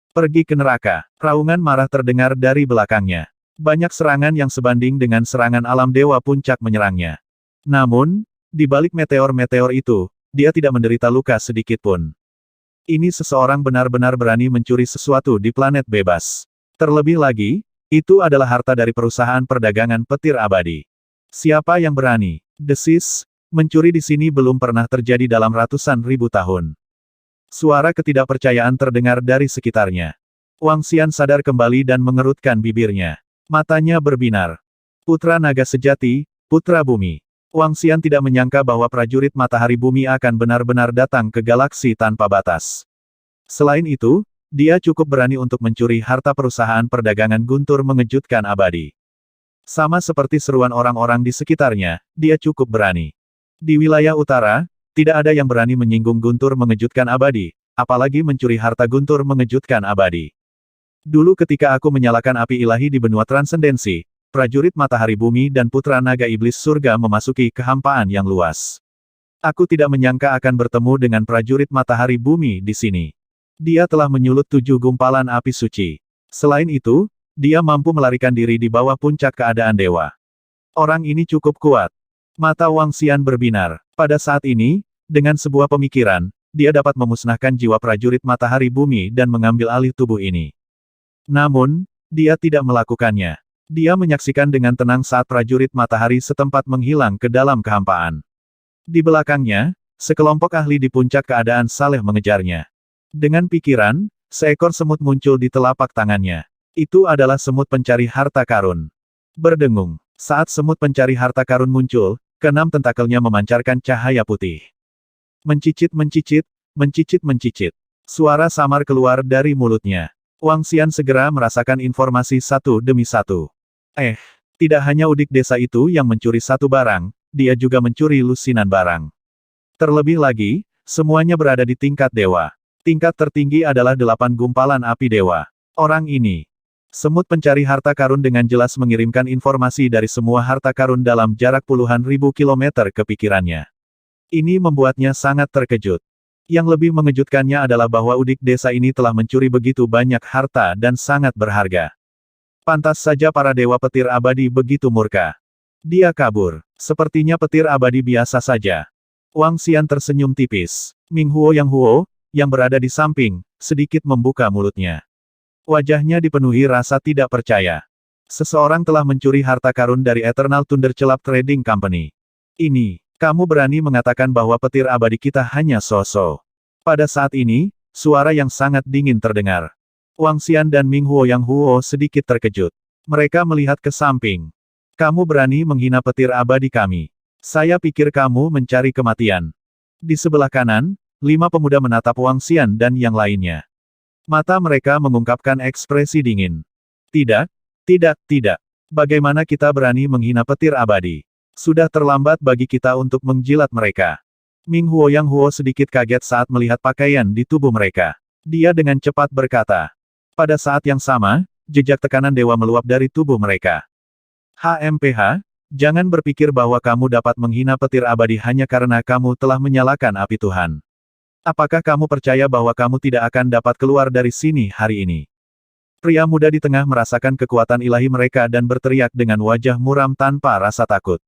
Pergi ke neraka. Raungan marah terdengar dari belakangnya. Banyak serangan yang sebanding dengan serangan alam dewa puncak menyerangnya. Namun, di balik meteor-meteor itu, dia tidak menderita luka sedikit pun. Ini seseorang benar-benar berani mencuri sesuatu di planet bebas. Terlebih lagi, itu adalah harta dari perusahaan perdagangan petir abadi. Siapa yang berani? Desis, mencuri di sini belum pernah terjadi dalam ratusan ribu tahun. Suara ketidakpercayaan terdengar dari sekitarnya. Wang Xian sadar kembali dan mengerutkan bibirnya. Matanya berbinar. Putra naga sejati, putra bumi. Wang Xian tidak menyangka bahwa prajurit matahari bumi akan benar-benar datang ke galaksi tanpa batas. Selain itu, dia cukup berani untuk mencuri harta perusahaan perdagangan guntur mengejutkan abadi. Sama seperti seruan orang-orang di sekitarnya, dia cukup berani. Di wilayah utara, tidak ada yang berani menyinggung guntur mengejutkan abadi, apalagi mencuri harta guntur mengejutkan abadi. Dulu ketika aku menyalakan api ilahi di benua transendensi, prajurit matahari bumi dan putra naga iblis surga memasuki kehampaan yang luas. Aku tidak menyangka akan bertemu dengan prajurit matahari bumi di sini. Dia telah menyulut 7 gumpalan api suci. Selain itu, dia mampu melarikan diri di bawah puncak keadaan dewa. Orang ini cukup kuat. Mata Wang Xian berbinar. Pada saat ini, dengan sebuah pemikiran, dia dapat memusnahkan jiwa prajurit matahari bumi dan mengambil alih tubuh ini. Namun, dia tidak melakukannya. Dia menyaksikan dengan tenang saat prajurit matahari setempat menghilang ke dalam kehampaan. Di belakangnya, sekelompok ahli di puncak keadaan saleh mengejarnya. Dengan pikiran, seekor semut muncul di telapak tangannya. Itu adalah semut pencari harta karun. Berdengung, saat semut pencari harta karun muncul, keenam tentakelnya memancarkan cahaya putih. Mencicit mencicit, mencicit mencicit. Suara samar keluar dari mulutnya. Wang Xian segera merasakan informasi satu demi satu. Tidak hanya udik desa itu yang mencuri satu barang, dia juga mencuri lusinan barang. Terlebih lagi, semuanya berada di tingkat dewa. Tingkat tertinggi adalah 8 gumpalan api dewa. Orang ini, semut pencari harta karun dengan jelas mengirimkan informasi dari semua harta karun dalam jarak puluhan ribu kilometer ke pikirannya. Ini membuatnya sangat terkejut. Yang lebih mengejutkannya adalah bahwa udik desa ini telah mencuri begitu banyak harta dan sangat berharga. Pantas saja para dewa petir abadi begitu murka. Dia kabur. Sepertinya petir abadi biasa saja. Wang Xian tersenyum tipis. Ming Huo yang berada di samping, sedikit membuka mulutnya. Wajahnya dipenuhi rasa tidak percaya. Seseorang telah mencuri harta karun dari Eternal Thunder Celap Trading Company. Ini, kamu berani mengatakan bahwa petir abadi kita hanya so-so. Pada saat ini, suara yang sangat dingin terdengar. Wang Xian dan Ming Huo sedikit terkejut. Mereka melihat ke samping. Kamu berani menghina petir abadi kami. Saya pikir kamu mencari kematian. Di sebelah kanan, 5 pemuda menatap Wang Xian dan yang lainnya. Mata mereka mengungkapkan ekspresi dingin. Tidak, tidak, tidak. Bagaimana kita berani menghina petir abadi? Sudah terlambat bagi kita untuk menjilat mereka. Ming Huo Yang Huo sedikit kaget saat melihat pakaian di tubuh mereka. Dia dengan cepat berkata. Pada saat yang sama, jejak tekanan dewa meluap dari tubuh mereka. HMPH, jangan berpikir bahwa kamu dapat menghina petir abadi hanya karena kamu telah menyalakan api Tuhan. Apakah kamu percaya bahwa kamu tidak akan dapat keluar dari sini hari ini? Pria muda di tengah merasakan kekuatan ilahi mereka dan berteriak dengan wajah muram tanpa rasa takut.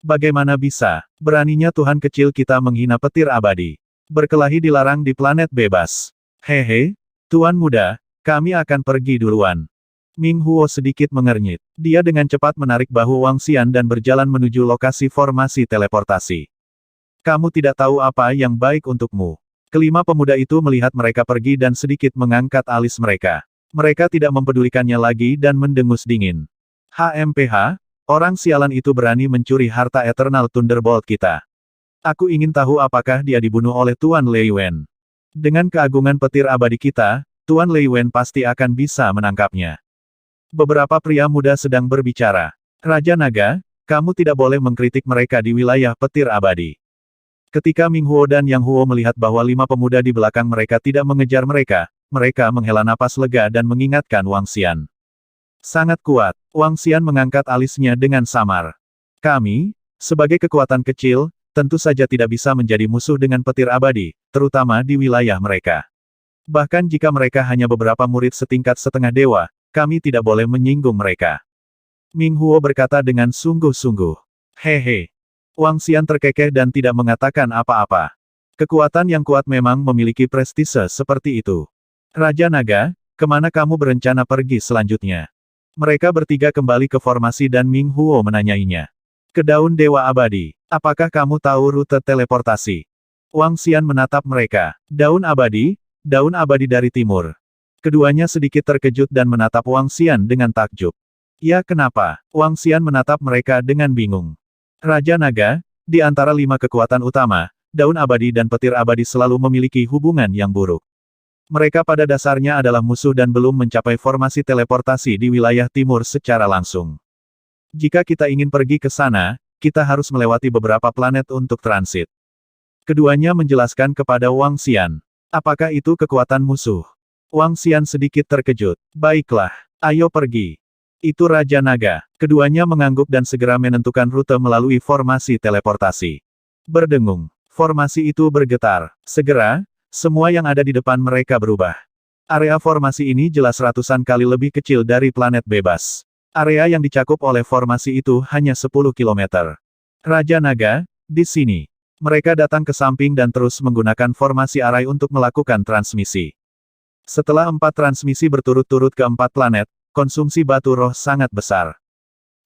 Bagaimana bisa, beraninya Tuhan kecil kita menghina petir abadi? Berkelahi dilarang di planet bebas. Hehe, Tuan muda, kami akan pergi duluan. Ming Huo sedikit mengernyit. Dia dengan cepat menarik bahu Wang Xian dan berjalan menuju lokasi formasi teleportasi. Kamu tidak tahu apa yang baik untukmu. Kelima pemuda itu melihat mereka pergi dan sedikit mengangkat alis mereka. Mereka tidak mempedulikannya lagi dan mendengus dingin. HMPH, orang sialan itu berani mencuri harta Eternal Thunderbolt kita. Aku ingin tahu apakah dia dibunuh oleh Tuan Lei Wen. Dengan keagungan petir abadi kita, Tuan Lei Wen pasti akan bisa menangkapnya. Beberapa pria muda sedang berbicara. Raja Naga, kamu tidak boleh mengkritik mereka di wilayah petir abadi. Ketika Ming Huo dan Yang Huo melihat bahwa 5 pemuda di belakang mereka tidak mengejar mereka, mereka menghela napas lega dan mengingatkan Wang Xian. Sangat kuat, Wang Xian mengangkat alisnya dengan samar. Kami, sebagai kekuatan kecil, tentu saja tidak bisa menjadi musuh dengan petir abadi, terutama di wilayah mereka. Bahkan jika mereka hanya beberapa murid setingkat setengah dewa, kami tidak boleh menyinggung mereka. Ming Huo berkata dengan sungguh-sungguh. Hehe. Wang Xian terkekeh dan tidak mengatakan apa-apa. Kekuatan yang kuat memang memiliki prestise seperti itu. Raja Naga, kemana kamu berencana pergi selanjutnya? Mereka bertiga kembali ke formasi dan Ming Huo menanyainya. Ke Daun Dewa Abadi, apakah kamu tahu rute teleportasi? Wang Xian menatap mereka. Daun Abadi dari timur. Keduanya sedikit terkejut dan menatap Wang Xian dengan takjub. Ya kenapa? Wang Xian menatap mereka dengan bingung. Raja Naga, di antara 5 kekuatan utama, Daun Abadi dan Petir Abadi selalu memiliki hubungan yang buruk. Mereka pada dasarnya adalah musuh dan belum mencapai formasi teleportasi di wilayah timur secara langsung. Jika kita ingin pergi ke sana, kita harus melewati beberapa planet untuk transit. Keduanya menjelaskan kepada Wang Xian. Apakah itu kekuatan musuh? Wang Xian sedikit terkejut. Baiklah, ayo pergi. Itu Raja Naga. Keduanya mengangguk dan segera menentukan rute melalui formasi teleportasi. Berdengung. Formasi itu bergetar. Segera, semua yang ada di depan mereka berubah. Area formasi ini jelas ratusan kali lebih kecil dari planet bebas. Area yang dicakup oleh formasi itu hanya 10 km. Raja Naga, di sini. Mereka datang ke samping dan terus menggunakan formasi arai untuk melakukan transmisi. Setelah 4 transmisi berturut-turut ke 4 planet, konsumsi batu roh sangat besar.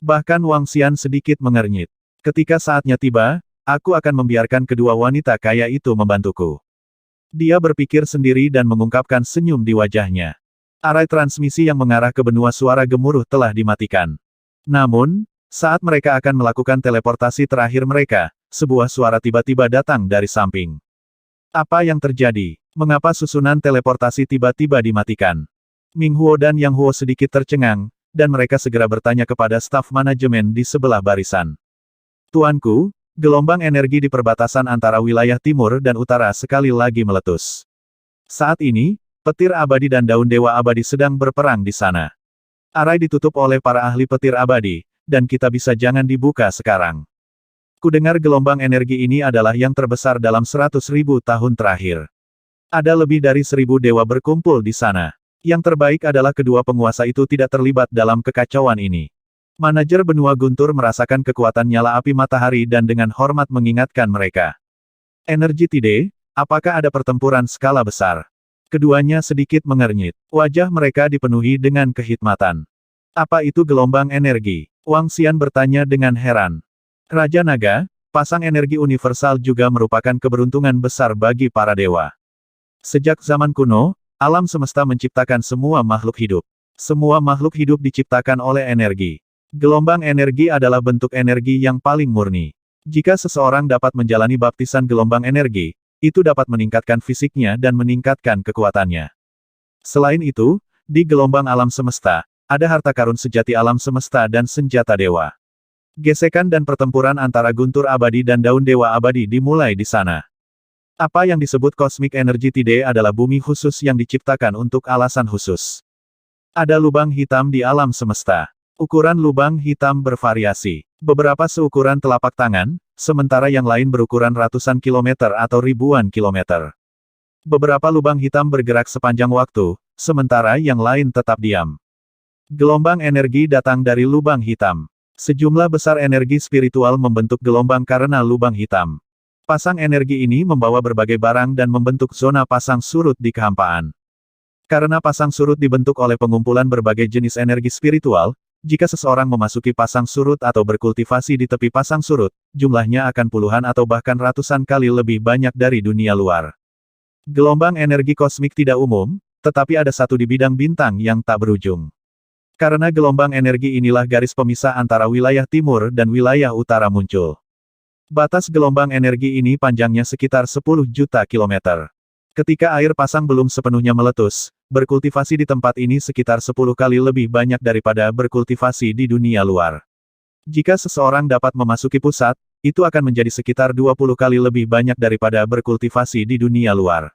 Bahkan Wang Xian sedikit mengernyit. Ketika saatnya tiba, aku akan membiarkan kedua wanita kaya itu membantuku. Dia berpikir sendiri dan mengungkapkan senyum di wajahnya. Arai transmisi yang mengarah ke benua suara gemuruh telah dimatikan. Namun, saat mereka akan melakukan teleportasi terakhir mereka, sebuah suara tiba-tiba datang dari samping. Apa yang terjadi? Mengapa susunan teleportasi tiba-tiba dimatikan? Ming Huo dan Yang Huo sedikit tercengang, dan mereka segera bertanya kepada staf manajemen di sebelah barisan. Tuanku, gelombang energi di perbatasan antara wilayah timur dan utara sekali lagi meletus. Saat ini, petir abadi dan daun dewa abadi sedang berperang di sana. Arai ditutup oleh para ahli petir abadi, dan kita bisa jangan dibuka sekarang. Kudengar gelombang energi ini adalah yang terbesar dalam 100.000 tahun terakhir. Ada lebih dari 1.000 dewa berkumpul di sana. Yang terbaik adalah kedua penguasa itu tidak terlibat dalam kekacauan ini. Manajer benua guntur merasakan kekuatan nyala api matahari dan dengan hormat mengingatkan mereka. Energi Tide, apakah ada pertempuran skala besar? Keduanya sedikit mengernyit. Wajah mereka dipenuhi dengan kehikmatan. Apa itu gelombang energi? Wang Xian bertanya dengan heran. Raja Naga, pasang energi universal juga merupakan keberuntungan besar bagi para dewa. Sejak zaman kuno, alam semesta menciptakan semua makhluk hidup. Semua makhluk hidup diciptakan oleh energi. Gelombang energi adalah bentuk energi yang paling murni. Jika seseorang dapat menjalani baptisan gelombang energi, itu dapat meningkatkan fisiknya dan meningkatkan kekuatannya. Selain itu, di gelombang alam semesta, ada harta karun sejati alam semesta dan senjata dewa. Gesekan dan pertempuran antara guntur abadi dan daun dewa abadi dimulai di sana. Apa yang disebut Cosmic Energy Tide adalah bumi khusus yang diciptakan untuk alasan khusus. Ada lubang hitam di alam semesta. Ukuran lubang hitam bervariasi. Beberapa seukuran telapak tangan, sementara yang lain berukuran ratusan kilometer atau ribuan kilometer. Beberapa lubang hitam bergerak sepanjang waktu, sementara yang lain tetap diam. Gelombang energi datang dari lubang hitam. Sejumlah besar energi spiritual membentuk gelombang karena lubang hitam. Pasang energi ini membawa berbagai barang dan membentuk zona pasang surut di kehampaan. Karena pasang surut dibentuk oleh pengumpulan berbagai jenis energi spiritual, jika seseorang memasuki pasang surut atau berkultivasi di tepi pasang surut, jumlahnya akan puluhan atau bahkan ratusan kali lebih banyak dari dunia luar. Gelombang energi kosmik tidak umum, tetapi ada satu di bidang bintang yang tak berujung. Karena gelombang energi inilah garis pemisah antara wilayah timur dan wilayah utara muncul. Batas gelombang energi ini panjangnya sekitar 10 juta kilometer. Ketika air pasang belum sepenuhnya meletus, berkultivasi di tempat ini sekitar 10 kali lebih banyak daripada berkultivasi di dunia luar. Jika seseorang dapat memasuki pusat, itu akan menjadi sekitar 20 kali lebih banyak daripada berkultivasi di dunia luar.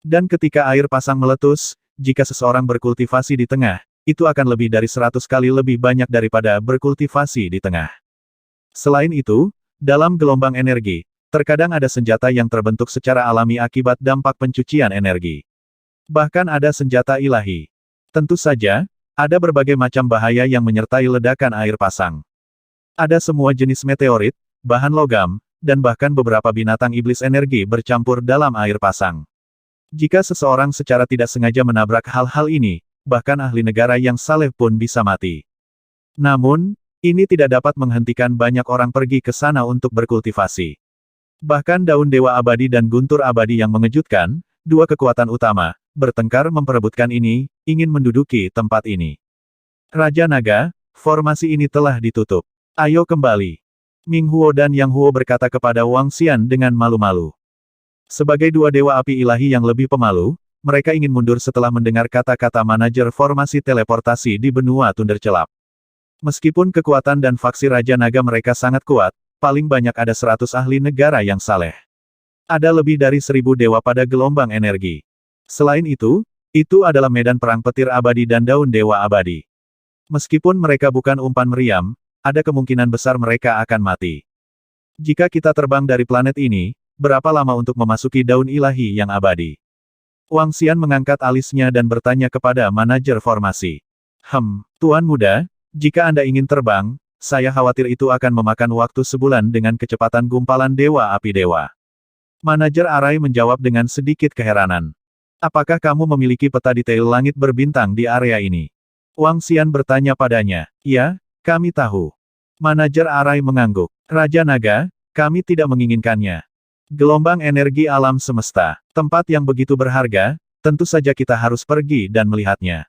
Dan ketika air pasang meletus, jika seseorang berkultivasi di tengah, itu akan lebih dari 100 kali lebih banyak daripada berkultivasi di tengah. Selain itu, dalam gelombang energi, terkadang ada senjata yang terbentuk secara alami akibat dampak pencucian energi. Bahkan ada senjata ilahi. Tentu saja, ada berbagai macam bahaya yang menyertai ledakan air pasang. Ada semua jenis meteorit, bahan logam, dan bahkan beberapa binatang iblis energi bercampur dalam air pasang. Jika seseorang secara tidak sengaja menabrak hal-hal ini, bahkan ahli negara yang saleh pun bisa mati. Namun, ini tidak dapat menghentikan banyak orang pergi ke sana untuk berkultivasi. Bahkan daun dewa abadi dan guntur abadi yang mengejutkan, dua kekuatan utama, bertengkar memperebutkan ini, ingin menduduki tempat ini. Raja Naga, formasi ini telah ditutup. Ayo kembali. Ming Huo dan Yang Huo berkata kepada Wang Xian dengan malu-malu. Sebagai dua dewa api ilahi yang lebih pemalu, mereka ingin mundur setelah mendengar kata-kata manajer formasi teleportasi di benua Thundercelap. Meskipun kekuatan dan faksi Raja Naga mereka sangat kuat, paling banyak ada 100 ahli negara yang saleh. Ada lebih dari 1000 dewa pada gelombang energi. Selain itu adalah medan perang petir abadi dan daun dewa abadi. Meskipun mereka bukan umpan meriam, ada kemungkinan besar mereka akan mati. Jika kita terbang dari planet ini, berapa lama untuk memasuki daun ilahi yang abadi? Wang Xian mengangkat alisnya dan bertanya kepada manajer formasi. Tuan muda, jika Anda ingin terbang, saya khawatir itu akan memakan waktu sebulan dengan kecepatan gumpalan dewa api dewa. Manajer Arai menjawab dengan sedikit keheranan. Apakah kamu memiliki peta detail langit berbintang di area ini? Wang Xian bertanya padanya. Ya, kami tahu. Manajer Arai mengangguk. Raja Naga, kami tidak menginginkannya. Gelombang energi alam semesta, tempat yang begitu berharga, tentu saja kita harus pergi dan melihatnya.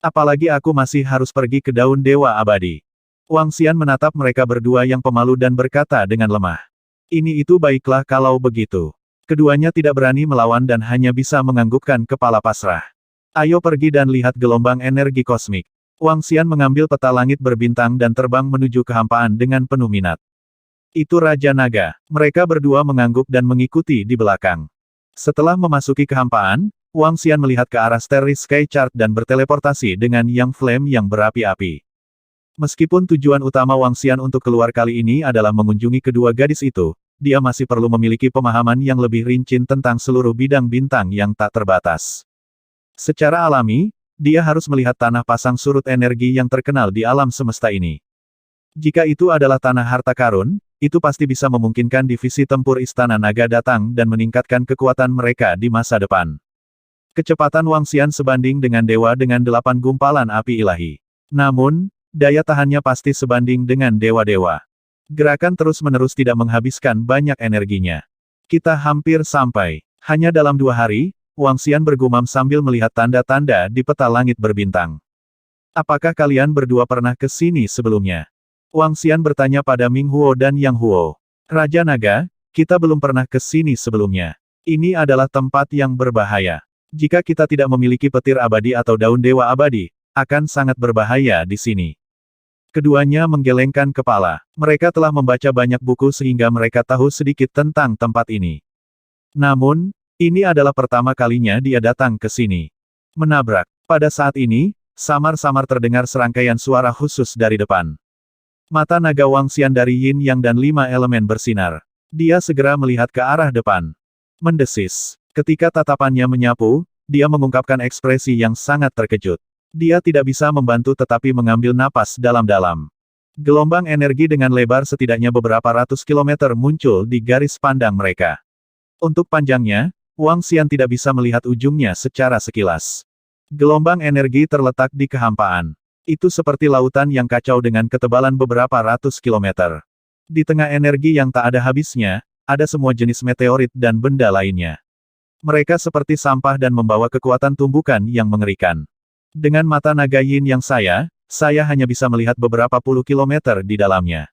Apalagi aku masih harus pergi ke daun dewa abadi. Wang Xian menatap mereka berdua yang pemalu dan berkata dengan lemah. Ini itu baiklah kalau begitu. Keduanya tidak berani melawan dan hanya bisa menganggukkan kepala pasrah. Ayo pergi dan lihat gelombang energi kosmik. Wang Xian mengambil peta langit berbintang dan terbang menuju kehampaan dengan penuh minat. Itu Raja Naga. Mereka berdua mengangguk dan mengikuti di belakang. Setelah memasuki kehampaan, Wang Xian melihat ke arah Starry Sky Chart dan berteleportasi dengan Yang Flame yang berapi-api. Meskipun tujuan utama Wang Xian untuk keluar kali ini adalah mengunjungi kedua gadis itu, dia masih perlu memiliki pemahaman yang lebih rinci tentang seluruh bidang bintang yang tak terbatas. Secara alami, dia harus melihat tanah pasang surut energi yang terkenal di alam semesta ini. Jika itu adalah tanah harta karun, itu pasti bisa memungkinkan divisi tempur Istana Naga datang dan meningkatkan kekuatan mereka di masa depan. Kecepatan Wang Xian sebanding dengan dewa dengan 8 gumpalan api ilahi. Namun, daya tahannya pasti sebanding dengan dewa-dewa. Gerakan terus-menerus tidak menghabiskan banyak energinya. Kita hampir sampai. Hanya dalam 2 hari, Wang Xian bergumam sambil melihat tanda-tanda di peta langit berbintang. Apakah kalian berdua pernah ke sini sebelumnya? Wang Xian bertanya pada Ming Huo dan Yang Huo. Raja Naga, kita belum pernah ke sini sebelumnya. Ini adalah tempat yang berbahaya. Jika kita tidak memiliki petir abadi atau daun dewa abadi, akan sangat berbahaya di sini. Keduanya menggelengkan kepala. Mereka telah membaca banyak buku sehingga mereka tahu sedikit tentang tempat ini. Namun, ini adalah pertama kalinya dia datang ke sini. Menabrak. Pada saat ini, samar-samar terdengar serangkaian suara khusus dari depan. Mata naga Wang Xian dari Yin Yang dan 5 elemen bersinar. Dia segera melihat ke arah depan. Mendesis. Ketika tatapannya menyapu, dia mengungkapkan ekspresi yang sangat terkejut. Dia tidak bisa membantu tetapi mengambil napas dalam-dalam. Gelombang energi dengan lebar setidaknya beberapa ratus kilometer muncul di garis pandang mereka. Untuk panjangnya, Wang Xian tidak bisa melihat ujungnya secara sekilas. Gelombang energi terletak di kehampaan. Itu seperti lautan yang kacau dengan ketebalan beberapa ratus kilometer. Di tengah energi yang tak ada habisnya, ada semua jenis meteorit dan benda lainnya. Mereka seperti sampah dan membawa kekuatan tumbukan yang mengerikan. Dengan mata naga Yin yang saya hanya bisa melihat beberapa puluh kilometer di dalamnya.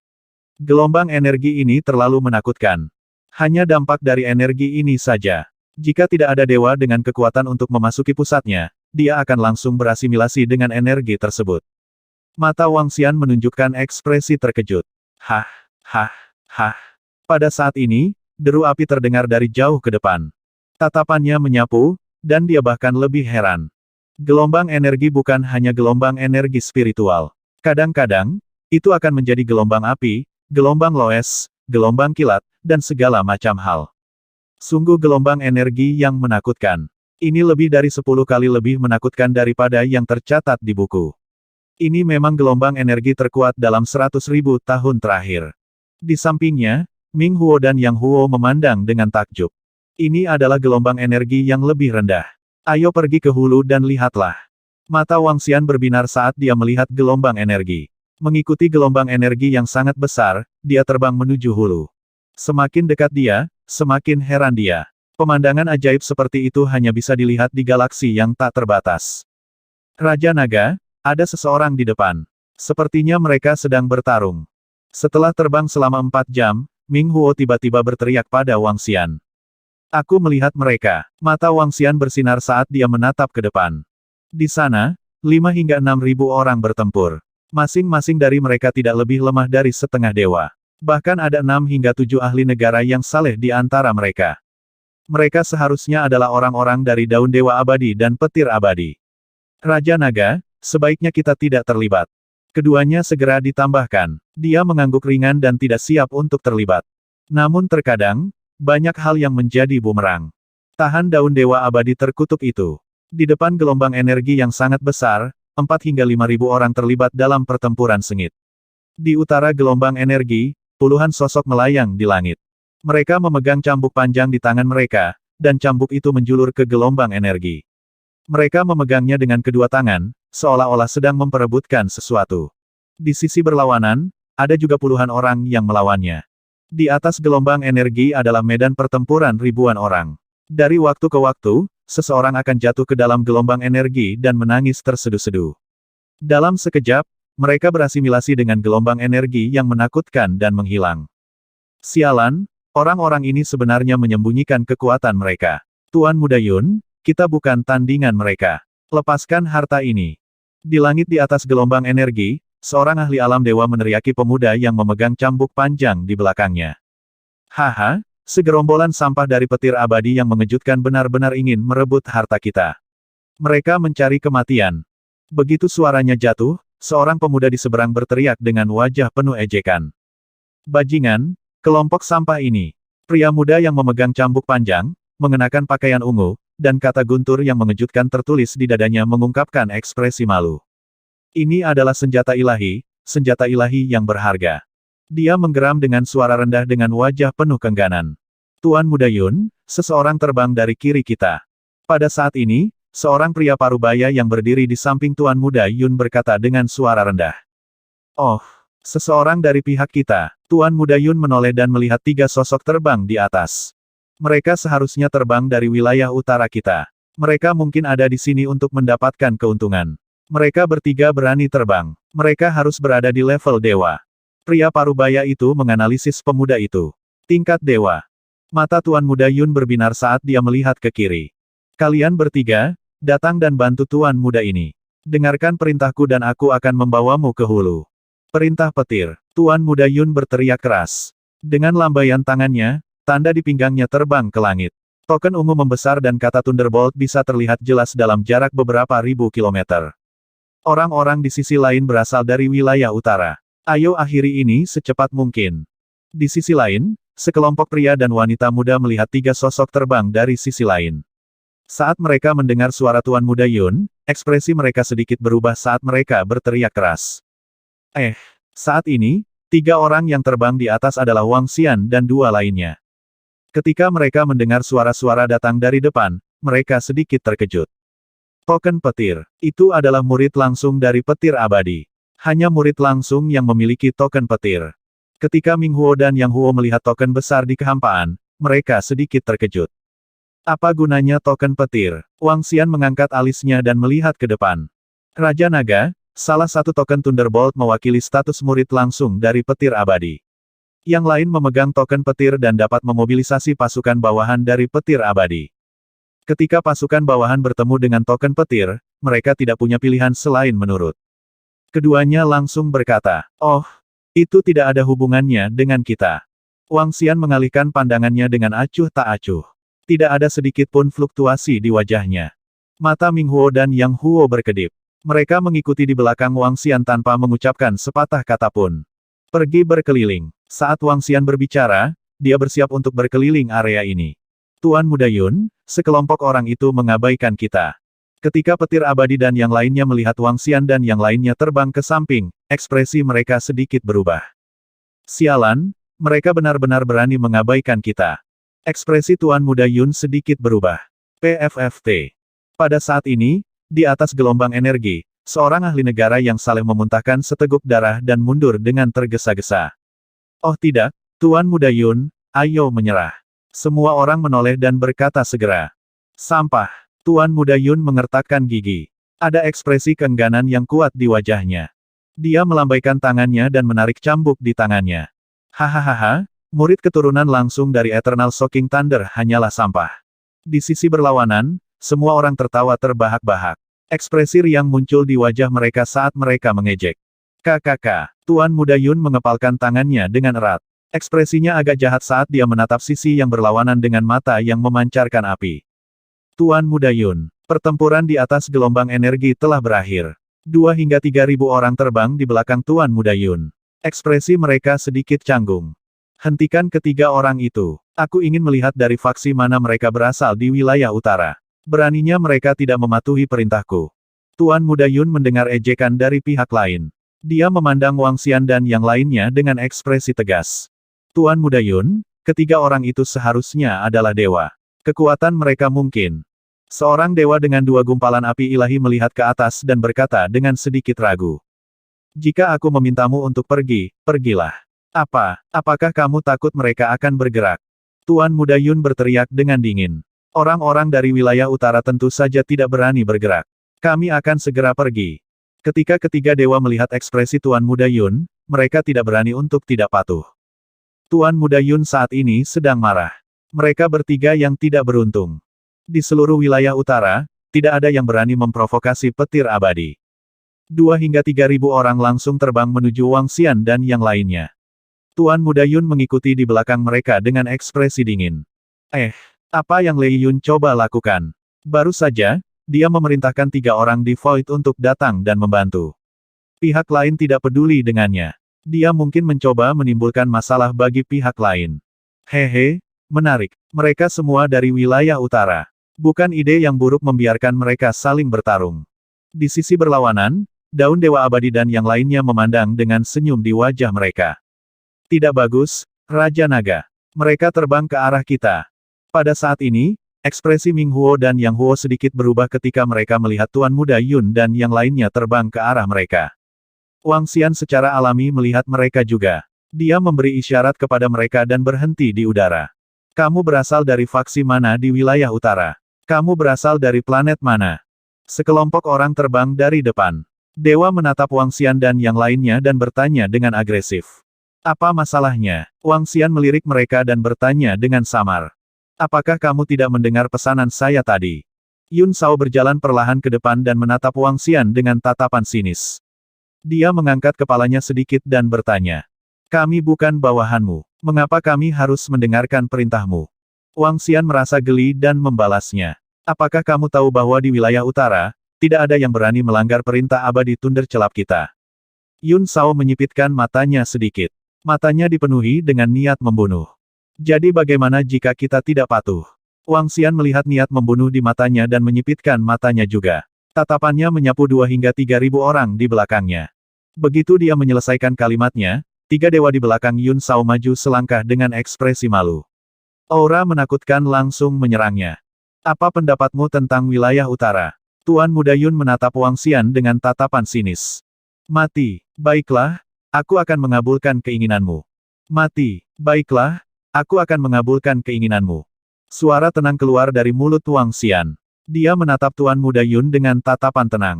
Gelombang energi ini terlalu menakutkan. Hanya dampak dari energi ini saja. Jika tidak ada dewa dengan kekuatan untuk memasuki pusatnya, dia akan langsung berasimilasi dengan energi tersebut. Mata Wang Xian menunjukkan ekspresi terkejut. Hah, hah, hah. Pada saat ini, deru api terdengar dari jauh ke depan. Tatapannya menyapu, dan dia bahkan lebih heran. Gelombang energi bukan hanya gelombang energi spiritual. Kadang-kadang, itu akan menjadi gelombang api, gelombang loes, gelombang kilat, dan segala macam hal. Sungguh gelombang energi yang menakutkan. Ini lebih dari 10 kali lebih menakutkan daripada yang tercatat di buku. Ini memang gelombang energi terkuat dalam 100.000 tahun terakhir. Di sampingnya, Ming Huo dan Yang Huo memandang dengan takjub. Ini adalah gelombang energi yang lebih rendah. Ayo pergi ke hulu dan lihatlah. Mata Wang Xian berbinar saat dia melihat gelombang energi. Mengikuti gelombang energi yang sangat besar, dia terbang menuju hulu. Semakin dekat dia, semakin heran dia. Pemandangan ajaib seperti itu hanya bisa dilihat di galaksi yang tak terbatas. Raja Naga, ada seseorang di depan. Sepertinya mereka sedang bertarung. Setelah terbang selama 4 jam, Ming Huo tiba-tiba berteriak pada Wang Xian. Aku melihat mereka. Mata Wang Xian bersinar saat dia menatap ke depan. Di sana, 5 hingga 6.000 orang bertempur. Masing-masing dari mereka tidak lebih lemah dari setengah dewa. Bahkan ada 6 hingga 7 ahli negara yang saleh di antara mereka. Mereka seharusnya adalah orang-orang dari daun dewa abadi dan petir abadi. Raja Naga, sebaiknya kita tidak terlibat. Keduanya segera ditambahkan. Dia mengangguk ringan dan tidak siap untuk terlibat. Namun terkadang, banyak hal yang menjadi bumerang. Tahan daun dewa abadi terkutuk itu. Di depan gelombang energi yang sangat besar, 4 hingga 5.000 orang terlibat dalam pertempuran sengit. Di utara gelombang energi, puluhan sosok melayang di langit. Mereka memegang cambuk panjang di tangan mereka, dan cambuk itu menjulur ke gelombang energi. Mereka memegangnya dengan kedua tangan, seolah-olah sedang memperebutkan sesuatu. Di sisi berlawanan, ada juga puluhan orang yang melawannya. Di atas gelombang energi adalah medan pertempuran ribuan orang. Dari waktu ke waktu, seseorang akan jatuh ke dalam gelombang energi dan menangis terseduh-seduh. Dalam sekejap, mereka berasimilasi dengan gelombang energi yang menakutkan dan menghilang. Sialan, orang-orang ini sebenarnya menyembunyikan kekuatan mereka. Tuan Muda Yun, kita bukan tandingan mereka. Lepaskan harta ini. Di langit di atas gelombang energi, seorang ahli alam dewa meneriaki pemuda yang memegang cambuk panjang di belakangnya. Haha, segerombolan sampah dari petir abadi yang mengejutkan benar-benar ingin merebut harta kita. Mereka mencari kematian. Begitu suaranya jatuh, seorang pemuda di seberang berteriak dengan wajah penuh ejekan. Bajingan, kelompok sampah ini. Pria muda yang memegang cambuk panjang, mengenakan pakaian ungu, dan kata guntur yang mengejutkan tertulis di dadanya mengungkapkan ekspresi malu. Ini adalah senjata ilahi yang berharga. Dia menggeram dengan suara rendah dengan wajah penuh kengganan. Tuan Muda Yun, seseorang terbang dari kiri kita. Pada saat ini, seorang pria parubaya yang berdiri di samping Tuan Muda Yun berkata dengan suara rendah. Oh, seseorang dari pihak kita. Tuan Muda Yun menoleh dan melihat 3 sosok terbang di atas. Mereka seharusnya terbang dari wilayah utara kita. Mereka mungkin ada di sini untuk mendapatkan keuntungan. Mereka bertiga berani terbang. Mereka harus berada di level dewa. Pria parubaya itu menganalisis pemuda itu. Tingkat dewa. Mata Tuan Muda Yun berbinar saat dia melihat ke kiri. Kalian bertiga, datang dan bantu Tuan Muda ini. Dengarkan perintahku dan aku akan membawamu ke hulu. Perintah petir. Tuan Muda Yun berteriak keras. Dengan lambaian tangannya, tanda di pinggangnya terbang ke langit. Token ungu membesar dan kata Thunderbolt bisa terlihat jelas dalam jarak beberapa ribu kilometer. Orang-orang di sisi lain berasal dari wilayah utara. Ayo akhiri ini secepat mungkin. Di sisi lain, sekelompok pria dan wanita muda melihat tiga sosok terbang dari sisi lain. Saat mereka mendengar suara Tuan Muda Yun, ekspresi mereka sedikit berubah saat mereka berteriak keras. Saat ini, tiga orang yang terbang di atas adalah Wang Xian dan dua lainnya. Ketika mereka mendengar suara-suara datang dari depan, mereka sedikit terkejut. Token petir. Itu adalah murid langsung dari petir abadi. Hanya murid langsung yang memiliki token petir. Ketika Ming Huo dan Yang Huo melihat token besar di kehampaan, mereka sedikit terkejut. Apa gunanya token petir? Wang Xian mengangkat alisnya dan melihat ke depan. Raja Naga, salah satu token Thunderbolt mewakili status murid langsung dari petir abadi. Yang lain memegang token petir dan dapat memobilisasi pasukan bawahan dari petir abadi. Ketika pasukan bawahan bertemu dengan token petir, mereka tidak punya pilihan selain menurut. Keduanya langsung berkata, "Oh, itu tidak ada hubungannya dengan kita." Wang Xian mengalihkan pandangannya dengan acuh tak acuh. Tidak ada sedikit pun fluktuasi di wajahnya. Mata Ming Huo dan Yang Huo berkedip. Mereka mengikuti di belakang Wang Xian tanpa mengucapkan sepatah kata pun. Pergi berkeliling. Saat Wang Xian berbicara, dia bersiap untuk berkeliling area ini. Tuan Muda Yun, sekelompok orang itu mengabaikan kita. Ketika petir abadi dan yang lainnya melihat Wang Xian dan yang lainnya terbang ke samping, ekspresi mereka sedikit berubah. Sialan, mereka benar-benar berani mengabaikan kita. Ekspresi Tuan Muda Yun sedikit berubah. PFFT. Pada saat ini, di atas gelombang energi, seorang ahli negara yang saling memuntahkan seteguk darah dan mundur dengan tergesa-gesa. Oh tidak, Tuan Muda Yun, ayo menyerah. Semua orang menoleh dan berkata segera. Sampah. Tuan Muda Yun mengertakkan gigi. Ada ekspresi keengganan yang kuat di wajahnya. Dia melambaikan tangannya dan menarik cambuk di tangannya. Hahaha, murid keturunan langsung dari Eternal Shocking Thunder hanyalah sampah. Di sisi berlawanan, semua orang tertawa terbahak-bahak. Ekspresi riang muncul di wajah mereka saat mereka mengejek. KKK. Tuan Muda Yun mengepalkan tangannya dengan erat. Ekspresinya agak jahat saat dia menatap sisi yang berlawanan dengan mata yang memancarkan api. Tuan Muda Yun, pertempuran di atas gelombang energi telah berakhir. 2 hingga 3.000 orang terbang di belakang Tuan Muda Yun. Ekspresi mereka sedikit canggung. Hentikan ketiga orang itu. Aku ingin melihat dari faksi mana mereka berasal di wilayah utara. Beraninya mereka tidak mematuhi perintahku. Tuan Muda Yun mendengar ejekan dari pihak lain. Dia memandang Wang Xian dan yang lainnya dengan ekspresi tegas. Tuan Muda Yun, ketiga orang itu seharusnya adalah dewa. Kekuatan mereka mungkin. Seorang dewa dengan 2 gumpalan api ilahi melihat ke atas dan berkata dengan sedikit ragu. Jika aku memintamu untuk pergi, pergilah. Apakah kamu takut mereka akan bergerak? Tuan Muda Yun berteriak dengan dingin. Orang-orang dari wilayah utara tentu saja tidak berani bergerak. Kami akan segera pergi. Ketika ketiga dewa melihat ekspresi Tuan Muda Yun, mereka tidak berani untuk tidak patuh. Tuan Muda Yun saat ini sedang marah. Mereka bertiga yang tidak beruntung. Di seluruh wilayah utara, tidak ada yang berani memprovokasi petir abadi. 2 hingga 3.000 orang langsung terbang menuju Wang Xian dan yang lainnya. Tuan Muda Yun mengikuti di belakang mereka dengan ekspresi dingin. Apa yang Lei Yun coba lakukan? Baru saja, dia memerintahkan 3 orang di Void untuk datang dan membantu. Pihak lain tidak peduli dengannya. Dia mungkin mencoba menimbulkan masalah bagi pihak lain. Hehe, menarik. Mereka semua dari wilayah utara. Bukan ide yang buruk membiarkan mereka saling bertarung. Di sisi berlawanan, Daun Dewa Abadi dan yang lainnya memandang dengan senyum di wajah mereka. Tidak bagus, Raja Naga. Mereka terbang ke arah kita. Pada saat ini, ekspresi Ming Huo dan Yang Huo sedikit berubah ketika mereka melihat Tuan Muda Yun dan yang lainnya terbang ke arah mereka. Wang Xian secara alami melihat mereka juga. Dia memberi isyarat kepada mereka dan berhenti di udara. Kamu berasal dari faksi mana di wilayah utara? Kamu berasal dari planet mana? Sekelompok orang terbang dari depan. Dewa menatap Wang Xian dan yang lainnya dan bertanya dengan agresif. Apa masalahnya? Wang Xian melirik mereka dan bertanya dengan samar. Apakah kamu tidak mendengar pesanan saya tadi? Yun Shao berjalan perlahan ke depan dan menatap Wang Xian dengan tatapan sinis. Dia mengangkat kepalanya sedikit dan bertanya. Kami bukan bawahanmu. Mengapa kami harus mendengarkan perintahmu? Wang Xian merasa geli dan membalasnya. Apakah kamu tahu bahwa di wilayah utara, tidak ada yang berani melanggar perintah abadi Thunder Celap kita? Yun Shao menyipitkan matanya sedikit. Matanya dipenuhi dengan niat membunuh. Jadi bagaimana jika kita tidak patuh? Wang Xian melihat niat membunuh di matanya dan menyipitkan matanya juga. Tatapannya menyapu 2 hingga 3.000 orang di belakangnya. Begitu dia menyelesaikan kalimatnya, 3 dewa di belakang Yun Shao maju selangkah dengan ekspresi malu. Aura menakutkan langsung menyerangnya. Apa pendapatmu tentang wilayah utara? Tuan Muda Yun menatap Wang Xian dengan tatapan sinis. Mati. Baiklah, aku akan mengabulkan keinginanmu. Mati. Baiklah, aku akan mengabulkan keinginanmu. Suara tenang keluar dari mulut Wang Xian. Dia menatap Tuan Muda Yun dengan tatapan tenang.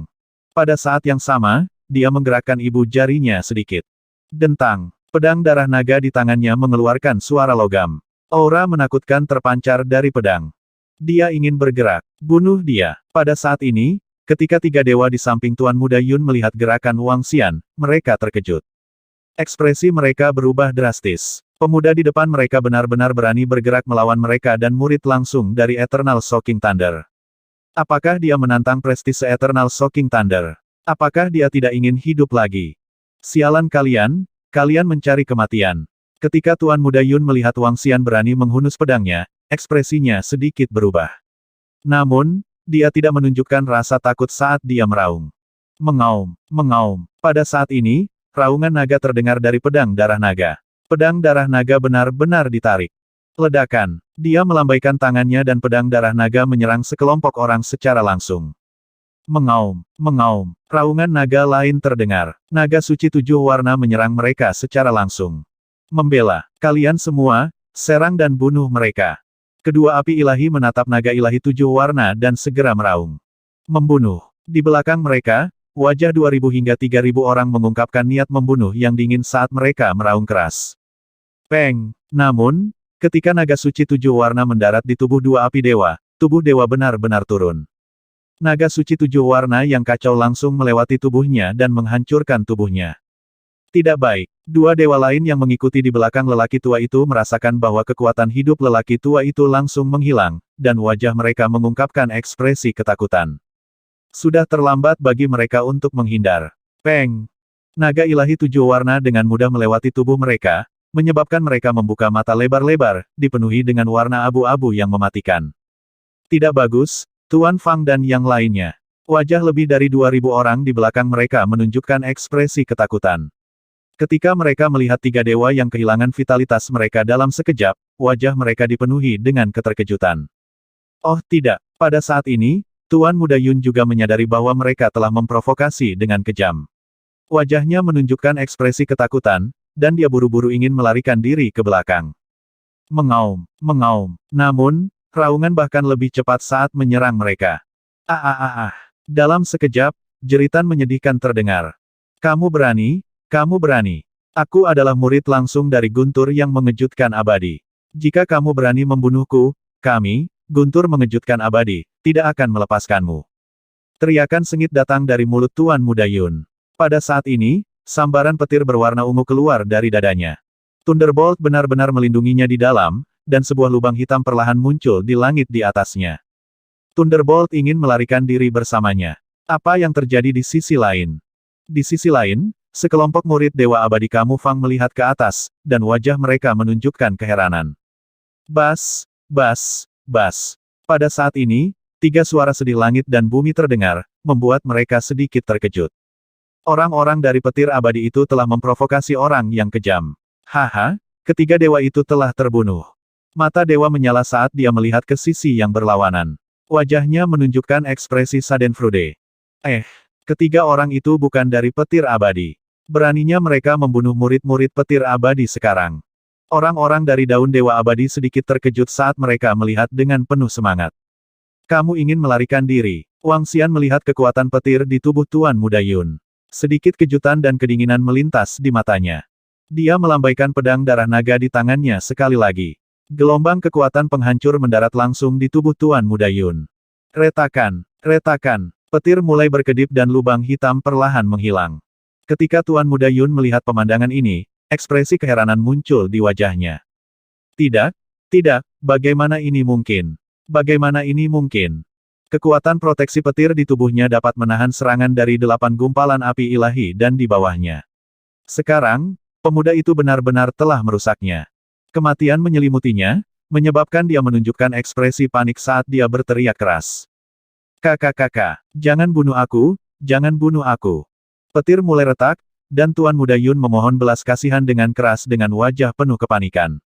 Pada saat yang sama, dia menggerakkan ibu jarinya sedikit. Dentang. Pedang darah naga di tangannya mengeluarkan suara logam. Aura menakutkan terpancar dari pedang. Dia ingin bergerak. Bunuh dia. Pada saat ini, ketika 3 dewa di samping Tuan Muda Yun melihat gerakan Wang Xian, mereka terkejut. Ekspresi mereka berubah drastis. Pemuda di depan mereka benar-benar berani bergerak melawan mereka dan murid langsung dari Eternal Shocking Thunder. Apakah dia menantang prestise Eternal Shocking Thunder? Apakah dia tidak ingin hidup lagi? Sialan kalian, kalian mencari kematian. Ketika Tuan Muda Yun melihat Wang Xian berani menghunus pedangnya, ekspresinya sedikit berubah. Namun, dia tidak menunjukkan rasa takut saat dia meraung. Mengaum, mengaum. Pada saat ini, raungan naga terdengar dari pedang darah naga. Pedang darah naga benar-benar ditarik. Ledakan. Dia melambaikan tangannya dan pedang darah naga menyerang sekelompok orang secara langsung. Mengaum, mengaum. Raungan naga lain terdengar. Naga suci 7 warna menyerang mereka secara langsung. Membela. Kalian semua, serang dan bunuh mereka. Kedua api ilahi menatap naga ilahi 7 warna dan segera meraung. Membunuh. Di belakang mereka, wajah 2.000 hingga 3.000 orang mengungkapkan niat membunuh yang dingin saat mereka meraung keras. Peng. Namun, ketika naga suci 7 warna mendarat di tubuh 2 api dewa, tubuh dewa benar-benar turun. Naga suci 7 warna yang kacau langsung melewati tubuhnya dan menghancurkan tubuhnya. Tidak baik. 2 dewa lain yang mengikuti di belakang lelaki tua itu merasakan bahwa kekuatan hidup lelaki tua itu langsung menghilang, dan wajah mereka mengungkapkan ekspresi ketakutan. Sudah terlambat bagi mereka untuk menghindar. Peng! Naga ilahi 7 warna dengan mudah melewati tubuh mereka, menyebabkan mereka membuka mata lebar-lebar, dipenuhi dengan warna abu-abu yang mematikan. Tidak bagus, Tuan Fang dan yang lainnya. Wajah lebih dari 2.000 orang di belakang mereka menunjukkan ekspresi ketakutan. Ketika mereka melihat 3 dewa yang kehilangan vitalitas mereka dalam sekejap, wajah mereka dipenuhi dengan keterkejutan. Oh tidak, pada saat ini, Tuan Muda Yun juga menyadari bahwa mereka telah memprovokasi dengan kejam. Wajahnya menunjukkan ekspresi ketakutan, dan dia buru-buru ingin melarikan diri ke belakang. Mengaum, mengaum. Namun, raungan bahkan lebih cepat saat menyerang mereka. Dalam sekejap, jeritan menyedihkan terdengar. Kamu berani? Kamu berani. Aku adalah murid langsung dari Guntur yang mengejutkan abadi. Jika kamu berani membunuhku, kami, Guntur mengejutkan abadi, tidak akan melepaskanmu. Teriakan sengit datang dari mulut Tuan Muda Yun. Pada saat ini, sambaran petir berwarna ungu keluar dari dadanya. Thunderbolt benar-benar melindunginya di dalam, dan sebuah lubang hitam perlahan muncul di langit di atasnya. Thunderbolt ingin melarikan diri bersamanya. Apa yang terjadi di sisi lain? Di sisi lain, sekelompok murid Dewa Abadi Kamu Fang melihat ke atas, dan wajah mereka menunjukkan keheranan. Bas, bas, bas. Pada saat ini, 3 suara sedih langit dan bumi terdengar, membuat mereka sedikit terkejut. Orang-orang dari petir abadi itu telah memprovokasi orang yang kejam. Haha, ketiga dewa itu telah terbunuh. Mata dewa menyala saat dia melihat ke sisi yang berlawanan. Wajahnya menunjukkan ekspresi Schadenfreude. Ketiga orang itu bukan dari petir abadi. Beraninya mereka membunuh murid-murid petir abadi sekarang. Orang-orang dari daun dewa abadi sedikit terkejut saat mereka melihat dengan penuh semangat. Kamu ingin melarikan diri. Wang Xian melihat kekuatan petir di tubuh Tuan Muda Yun. Sedikit kejutan dan kedinginan melintas di matanya. Dia melambaikan pedang darah naga di tangannya sekali lagi. Gelombang kekuatan penghancur mendarat langsung di tubuh Tuan Muda Yun. Retakan, retakan, petir mulai berkedip dan lubang hitam perlahan menghilang. Ketika Tuan Muda Yun melihat pemandangan ini, ekspresi keheranan muncul di wajahnya. Tidak, tidak, bagaimana ini mungkin? Bagaimana ini mungkin? Kekuatan proteksi petir di tubuhnya dapat menahan serangan dari 8 gumpalan api ilahi dan di bawahnya. Sekarang, pemuda itu benar-benar telah merusaknya. Kematian menyelimutinya, menyebabkan dia menunjukkan ekspresi panik saat dia berteriak keras. Kakak, jangan bunuh aku, jangan bunuh aku. Petir mulai retak, dan Tuan Muda Yun memohon belas kasihan dengan keras dengan wajah penuh kepanikan.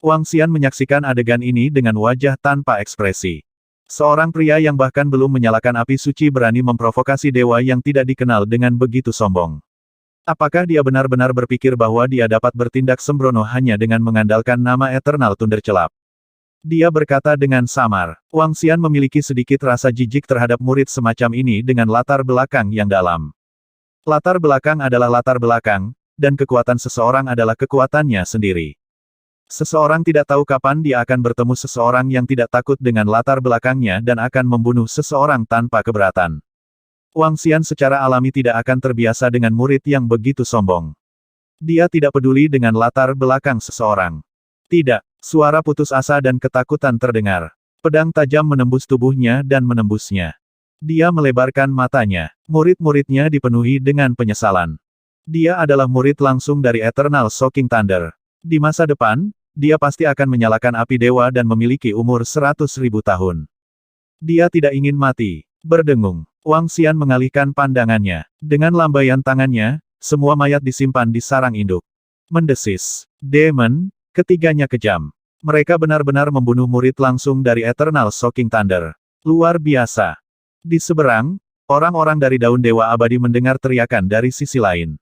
Wang Xian menyaksikan adegan ini dengan wajah tanpa ekspresi. Seorang pria yang bahkan belum menyalakan api suci berani memprovokasi dewa yang tidak dikenal dengan begitu sombong. Apakah dia benar-benar berpikir bahwa dia dapat bertindak sembrono hanya dengan mengandalkan nama Eternal Thunder Celap? Dia berkata dengan samar. Wang Xian memiliki sedikit rasa jijik terhadap murid semacam ini dengan latar belakang yang dalam. Latar belakang adalah latar belakang, dan kekuatan seseorang adalah kekuatannya sendiri. Seseorang tidak tahu kapan dia akan bertemu seseorang yang tidak takut dengan latar belakangnya dan akan membunuh seseorang tanpa keberatan. Wang Xian secara alami tidak akan terbiasa dengan murid yang begitu sombong. Dia tidak peduli dengan latar belakang seseorang. Tidak, suara putus asa dan ketakutan terdengar. Pedang tajam menembus tubuhnya dan menembusnya. Dia melebarkan matanya. Murid-muridnya dipenuhi dengan penyesalan. Dia adalah murid langsung dari Eternal Shocking Thunder. Di masa depan, dia pasti akan menyalakan api dewa dan memiliki umur 100.000 tahun. Dia tidak ingin mati. Berdengung. Wang Xian mengalihkan pandangannya. Dengan lambaian tangannya, semua mayat disimpan di sarang induk. Mendesis. Demon, ketiganya kejam. Mereka benar-benar membunuh murid langsung dari Eternal Shocking Thunder. Luar biasa. Di seberang, orang-orang dari Daun Dewa Abadi mendengar teriakan dari sisi lain.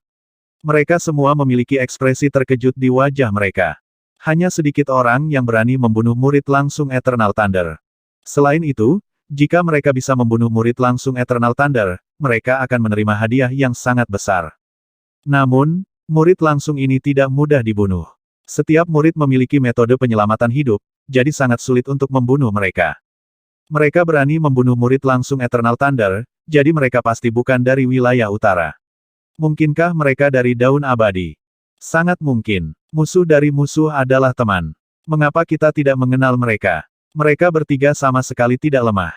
Mereka semua memiliki ekspresi terkejut di wajah mereka. Hanya sedikit orang yang berani membunuh murid langsung Eternal Thunder. Selain itu, jika mereka bisa membunuh murid langsung Eternal Thunder, mereka akan menerima hadiah yang sangat besar. Namun, murid langsung ini tidak mudah dibunuh. Setiap murid memiliki metode penyelamatan hidup, jadi sangat sulit untuk membunuh mereka. Mereka berani membunuh murid langsung Eternal Thunder, jadi mereka pasti bukan dari wilayah utara. Mungkinkah mereka dari Daun Abadi? Sangat mungkin. Musuh dari musuh adalah teman. Mengapa kita tidak mengenal mereka? Mereka bertiga sama sekali tidak lemah.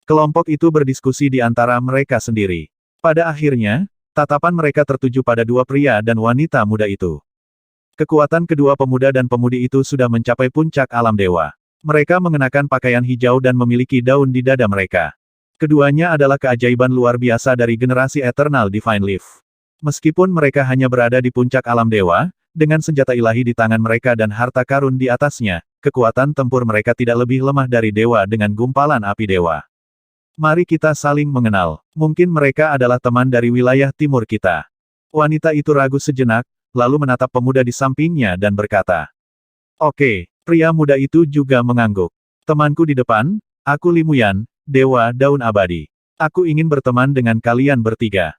Kelompok itu berdiskusi di antara mereka sendiri. Pada akhirnya, tatapan mereka tertuju pada dua pria dan wanita muda itu. Kekuatan kedua pemuda dan pemudi itu sudah mencapai puncak alam dewa. Mereka mengenakan pakaian hijau dan memiliki daun di dada mereka. Keduanya adalah keajaiban luar biasa dari generasi Eternal Divine Leaf. Meskipun mereka hanya berada di puncak alam dewa, dengan senjata ilahi di tangan mereka dan harta karun di atasnya, kekuatan tempur mereka tidak lebih lemah dari dewa dengan gumpalan api dewa. Mari kita saling mengenal. Mungkin mereka adalah teman dari wilayah timur kita. Wanita itu ragu sejenak, lalu menatap pemuda di sampingnya dan berkata, "Oke." Pria muda itu juga mengangguk. "Temanku di depan, aku Limuyan, Dewa Daun Abadi. Aku ingin berteman dengan kalian bertiga."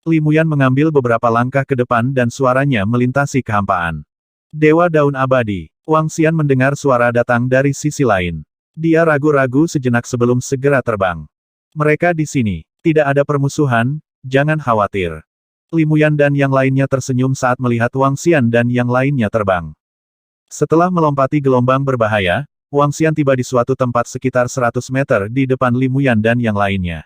Limuyan mengambil beberapa langkah ke depan dan suaranya melintasi kehampaan. "Dewa Daun Abadi." Wang Xian mendengar suara datang dari sisi lain. Dia ragu-ragu sejenak sebelum segera terbang. "Mereka di sini. Tidak ada permusuhan, jangan khawatir." Limuyan dan yang lainnya tersenyum saat melihat Wang Xian dan yang lainnya terbang. Setelah melompati gelombang berbahaya, Wang Xian tiba di suatu tempat sekitar 100 meter di depan Limuyan dan yang lainnya.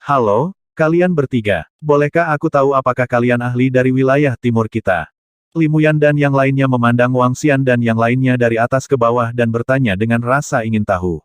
"Halo, kalian bertiga. Bolehkah aku tahu apakah kalian ahli dari wilayah timur kita?" Limuyan dan yang lainnya memandang Wang Xian dan yang lainnya dari atas ke bawah dan bertanya dengan rasa ingin tahu.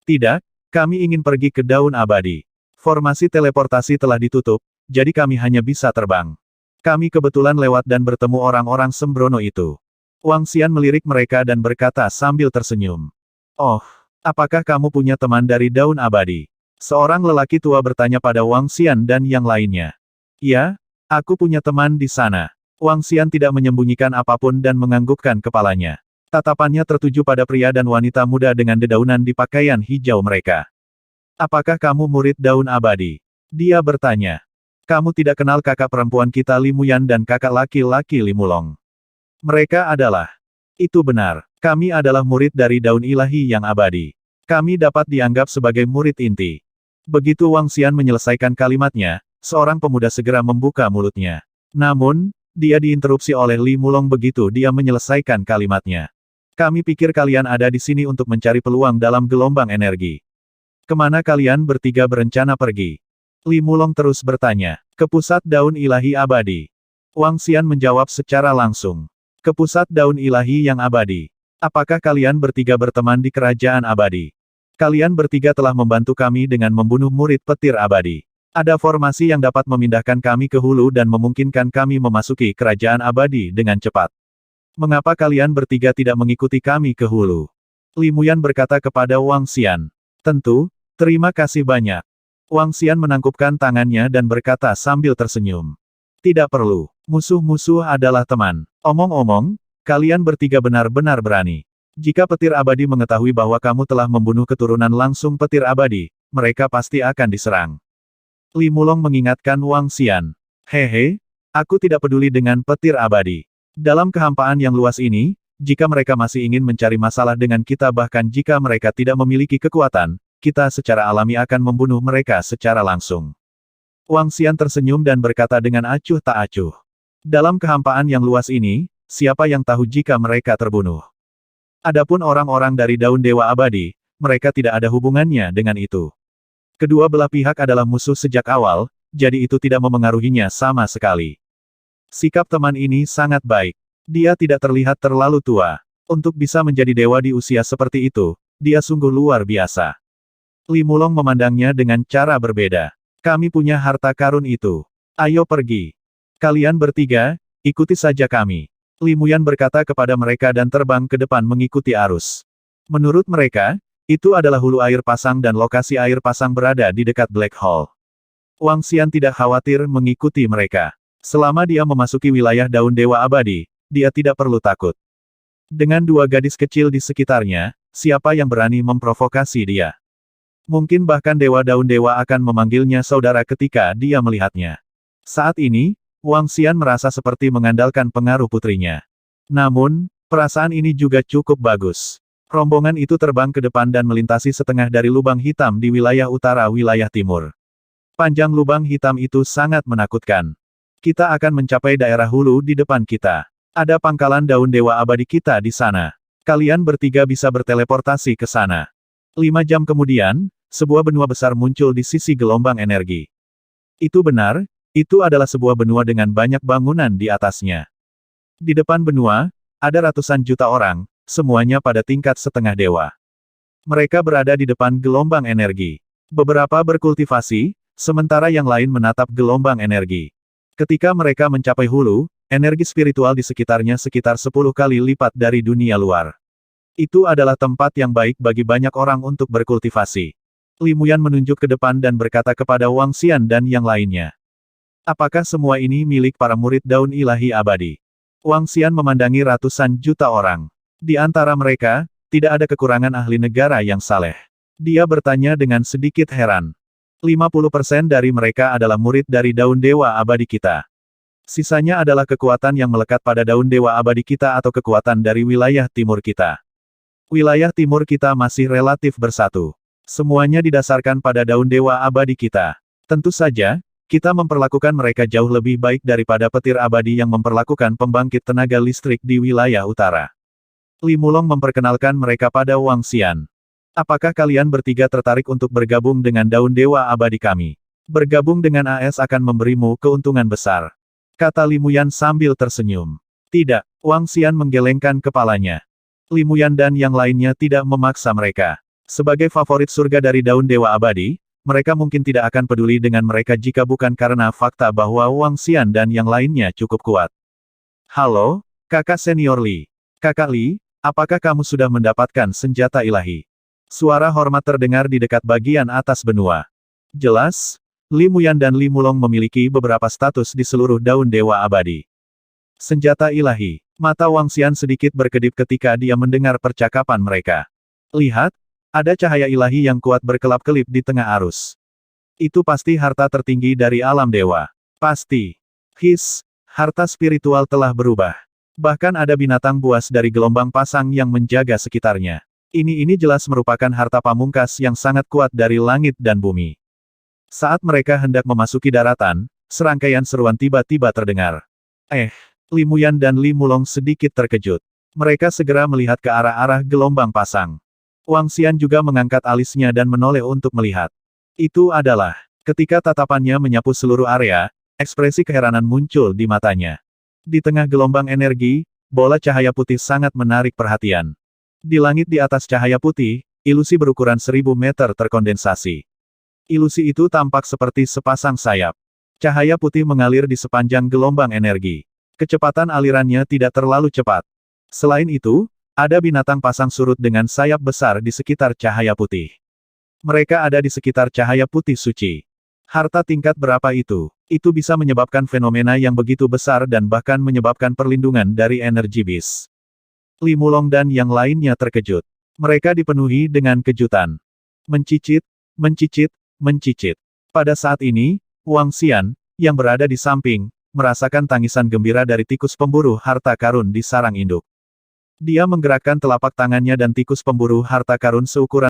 "Tidak, kami ingin pergi ke Daun Abadi. Formasi teleportasi telah ditutup, jadi kami hanya bisa terbang. Kami kebetulan lewat dan bertemu orang-orang sembrono itu." Wang Xian melirik mereka dan berkata sambil tersenyum. "Oh, apakah kamu punya teman dari Daun Abadi?" Seorang lelaki tua bertanya pada Wang Xian dan yang lainnya. "Ya, aku punya teman di sana." Wang Xian tidak menyembunyikan apapun dan menganggukkan kepalanya. Tatapannya tertuju pada pria dan wanita muda dengan dedaunan di pakaian hijau mereka. Apakah kamu murid daun abadi? Dia bertanya. Kamu tidak kenal kakak perempuan kita Li Muyan dan kakak laki-laki Li Mulong. Mereka adalah. Itu benar. Kami adalah murid dari daun ilahi yang abadi. Kami dapat dianggap sebagai murid inti. Begitu Wang Xian menyelesaikan kalimatnya, seorang pemuda segera membuka mulutnya. Namun, dia diinterupsi oleh Li Mulong begitu dia menyelesaikan kalimatnya. Kami pikir kalian ada di sini untuk mencari peluang dalam gelombang energi. Kemana kalian bertiga berencana pergi? Li Mulong terus bertanya. Ke pusat daun ilahi abadi. Wang Xian menjawab secara langsung. Ke pusat daun ilahi yang abadi. Apakah kalian bertiga berteman di kerajaan abadi? Kalian bertiga telah membantu kami dengan membunuh murid petir abadi. Ada formasi yang dapat memindahkan kami ke hulu dan memungkinkan kami memasuki kerajaan abadi dengan cepat. Mengapa kalian bertiga tidak mengikuti kami ke hulu? Li Muyan berkata kepada Wang Xian. Tentu, terima kasih banyak. Wang Xian menangkupkan tangannya dan berkata sambil tersenyum. Tidak perlu. Musuh-musuh adalah teman. Omong-omong, kalian bertiga benar-benar berani. Jika petir abadi mengetahui bahwa kamu telah membunuh keturunan langsung petir abadi, mereka pasti akan diserang. Li Mulong mengingatkan Wang Xian. Hehe, aku tidak peduli dengan petir abadi. Dalam kehampaan yang luas ini, jika mereka masih ingin mencari masalah dengan kita bahkan jika mereka tidak memiliki kekuatan, kita secara alami akan membunuh mereka secara langsung. Wang Xian tersenyum dan berkata dengan acuh tak acuh. Dalam kehampaan yang luas ini, siapa yang tahu jika mereka terbunuh? Adapun orang-orang dari daun dewa abadi, mereka tidak ada hubungannya dengan itu. Kedua belah pihak adalah musuh sejak awal, jadi itu tidak memengaruhinya sama sekali. Sikap teman ini sangat baik. Dia tidak terlihat terlalu tua. Untuk bisa menjadi dewa di usia seperti itu, dia sungguh luar biasa. Li Mulong memandangnya dengan cara berbeda. Kami punya harta karun itu. Ayo pergi. Kalian bertiga, ikuti saja kami. Li Muyan berkata kepada mereka dan terbang ke depan mengikuti arus. Menurut mereka, itu adalah hulu air pasang dan lokasi air pasang berada di dekat Black Hole. Wang Xian tidak khawatir mengikuti mereka. Selama dia memasuki wilayah daun dewa abadi, dia tidak perlu takut. Dengan dua gadis kecil di sekitarnya, siapa yang berani memprovokasi dia? Mungkin bahkan dewa daun dewa akan memanggilnya saudara ketika dia melihatnya. Saat ini, Wang Xian merasa seperti mengandalkan pengaruh putrinya. Namun, perasaan ini juga cukup bagus. Rombongan itu terbang ke depan dan melintasi setengah dari lubang hitam di wilayah utara wilayah timur. Panjang lubang hitam itu sangat menakutkan. Kita akan mencapai daerah hulu di depan kita. Ada pangkalan daun dewa abadi kita di sana. Kalian bertiga bisa berteleportasi ke sana. 5 jam kemudian, sebuah benua besar muncul di sisi gelombang energi. Itu benar. Itu adalah sebuah benua dengan banyak bangunan di atasnya. Di depan benua, ada ratusan juta orang, semuanya pada tingkat setengah dewa. Mereka berada di depan gelombang energi. Beberapa berkultivasi, sementara yang lain menatap gelombang energi. Ketika mereka mencapai hulu, energi spiritual di sekitarnya sekitar 10 kali lipat dari dunia luar. Itu adalah tempat yang baik bagi banyak orang untuk berkultivasi. Li Muyan menunjuk ke depan dan berkata kepada Wang Xian dan yang lainnya. Apakah semua ini milik para murid daun ilahi abadi? Wang Xian memandangi ratusan juta orang. Di antara mereka, tidak ada kekurangan ahli negara yang saleh. Dia bertanya dengan sedikit heran. 50% dari mereka adalah murid dari daun dewa abadi kita. Sisanya adalah kekuatan yang melekat pada daun dewa abadi kita atau kekuatan dari wilayah timur kita. Wilayah timur kita masih relatif bersatu. Semuanya didasarkan pada daun dewa abadi kita. Tentu saja, kita memperlakukan mereka jauh lebih baik daripada petir abadi yang memperlakukan pembangkit tenaga listrik di wilayah utara. Li Mulong memperkenalkan mereka pada Wang Xian. Apakah kalian bertiga tertarik untuk bergabung dengan daun dewa abadi kami? Bergabung dengan AS akan memberimu keuntungan besar. Kata Li Muyan sambil tersenyum. Tidak, Wang Xian menggelengkan kepalanya. Li Muyan dan yang lainnya tidak memaksa mereka. Sebagai favorit surga dari daun dewa abadi, mereka mungkin tidak akan peduli dengan mereka jika bukan karena fakta bahwa Wang Xian dan yang lainnya cukup kuat. Halo, kakak senior Li. Kakak Li, apakah kamu sudah mendapatkan senjata ilahi? Suara hormat terdengar di dekat bagian atas benua. Jelas, Li Muyan dan Li Mulong memiliki beberapa status di seluruh daun dewa abadi. Senjata ilahi. Mata Wang Xian sedikit berkedip ketika dia mendengar percakapan mereka. Lihat, Ada cahaya ilahi yang kuat berkelap-kelip di tengah arus. Itu pasti harta tertinggi dari alam dewa. Pasti. Harta spiritual telah berubah. Bahkan ada binatang buas dari gelombang pasang yang menjaga sekitarnya. Ini jelas merupakan harta pamungkas yang sangat kuat dari langit dan bumi. Saat mereka hendak memasuki daratan, serangkaian seruan tiba-tiba terdengar. Li Muyan dan Li Mulong sedikit terkejut. Mereka segera melihat ke arah-arah gelombang pasang. Wang Xian juga mengangkat alisnya dan menoleh untuk melihat. Itu adalah, ketika tatapannya menyapu seluruh area, ekspresi keheranan muncul di matanya. Di tengah gelombang energi, bola cahaya putih sangat menarik perhatian. Di langit di atas cahaya putih, ilusi berukuran 1000 meter terkondensasi. Ilusi itu tampak seperti sepasang sayap. Cahaya putih mengalir di sepanjang gelombang energi. Kecepatan alirannya tidak terlalu cepat. Selain itu, ada binatang pasang surut dengan sayap besar di sekitar cahaya putih. Mereka ada di sekitar cahaya putih suci. Harta tingkat berapa itu? Itu bisa menyebabkan fenomena yang begitu besar dan bahkan menyebabkan perlindungan dari energi bis. Li Mulong dan yang lainnya terkejut. Mereka dipenuhi dengan kejutan. Mencicit. Pada saat ini, Wang Xian, yang berada di samping, merasakan tangisan gembira dari tikus pemburu harta karun di sarang induk. Dia menggerakkan telapak tangannya dan tikus pemburu harta karun seukuran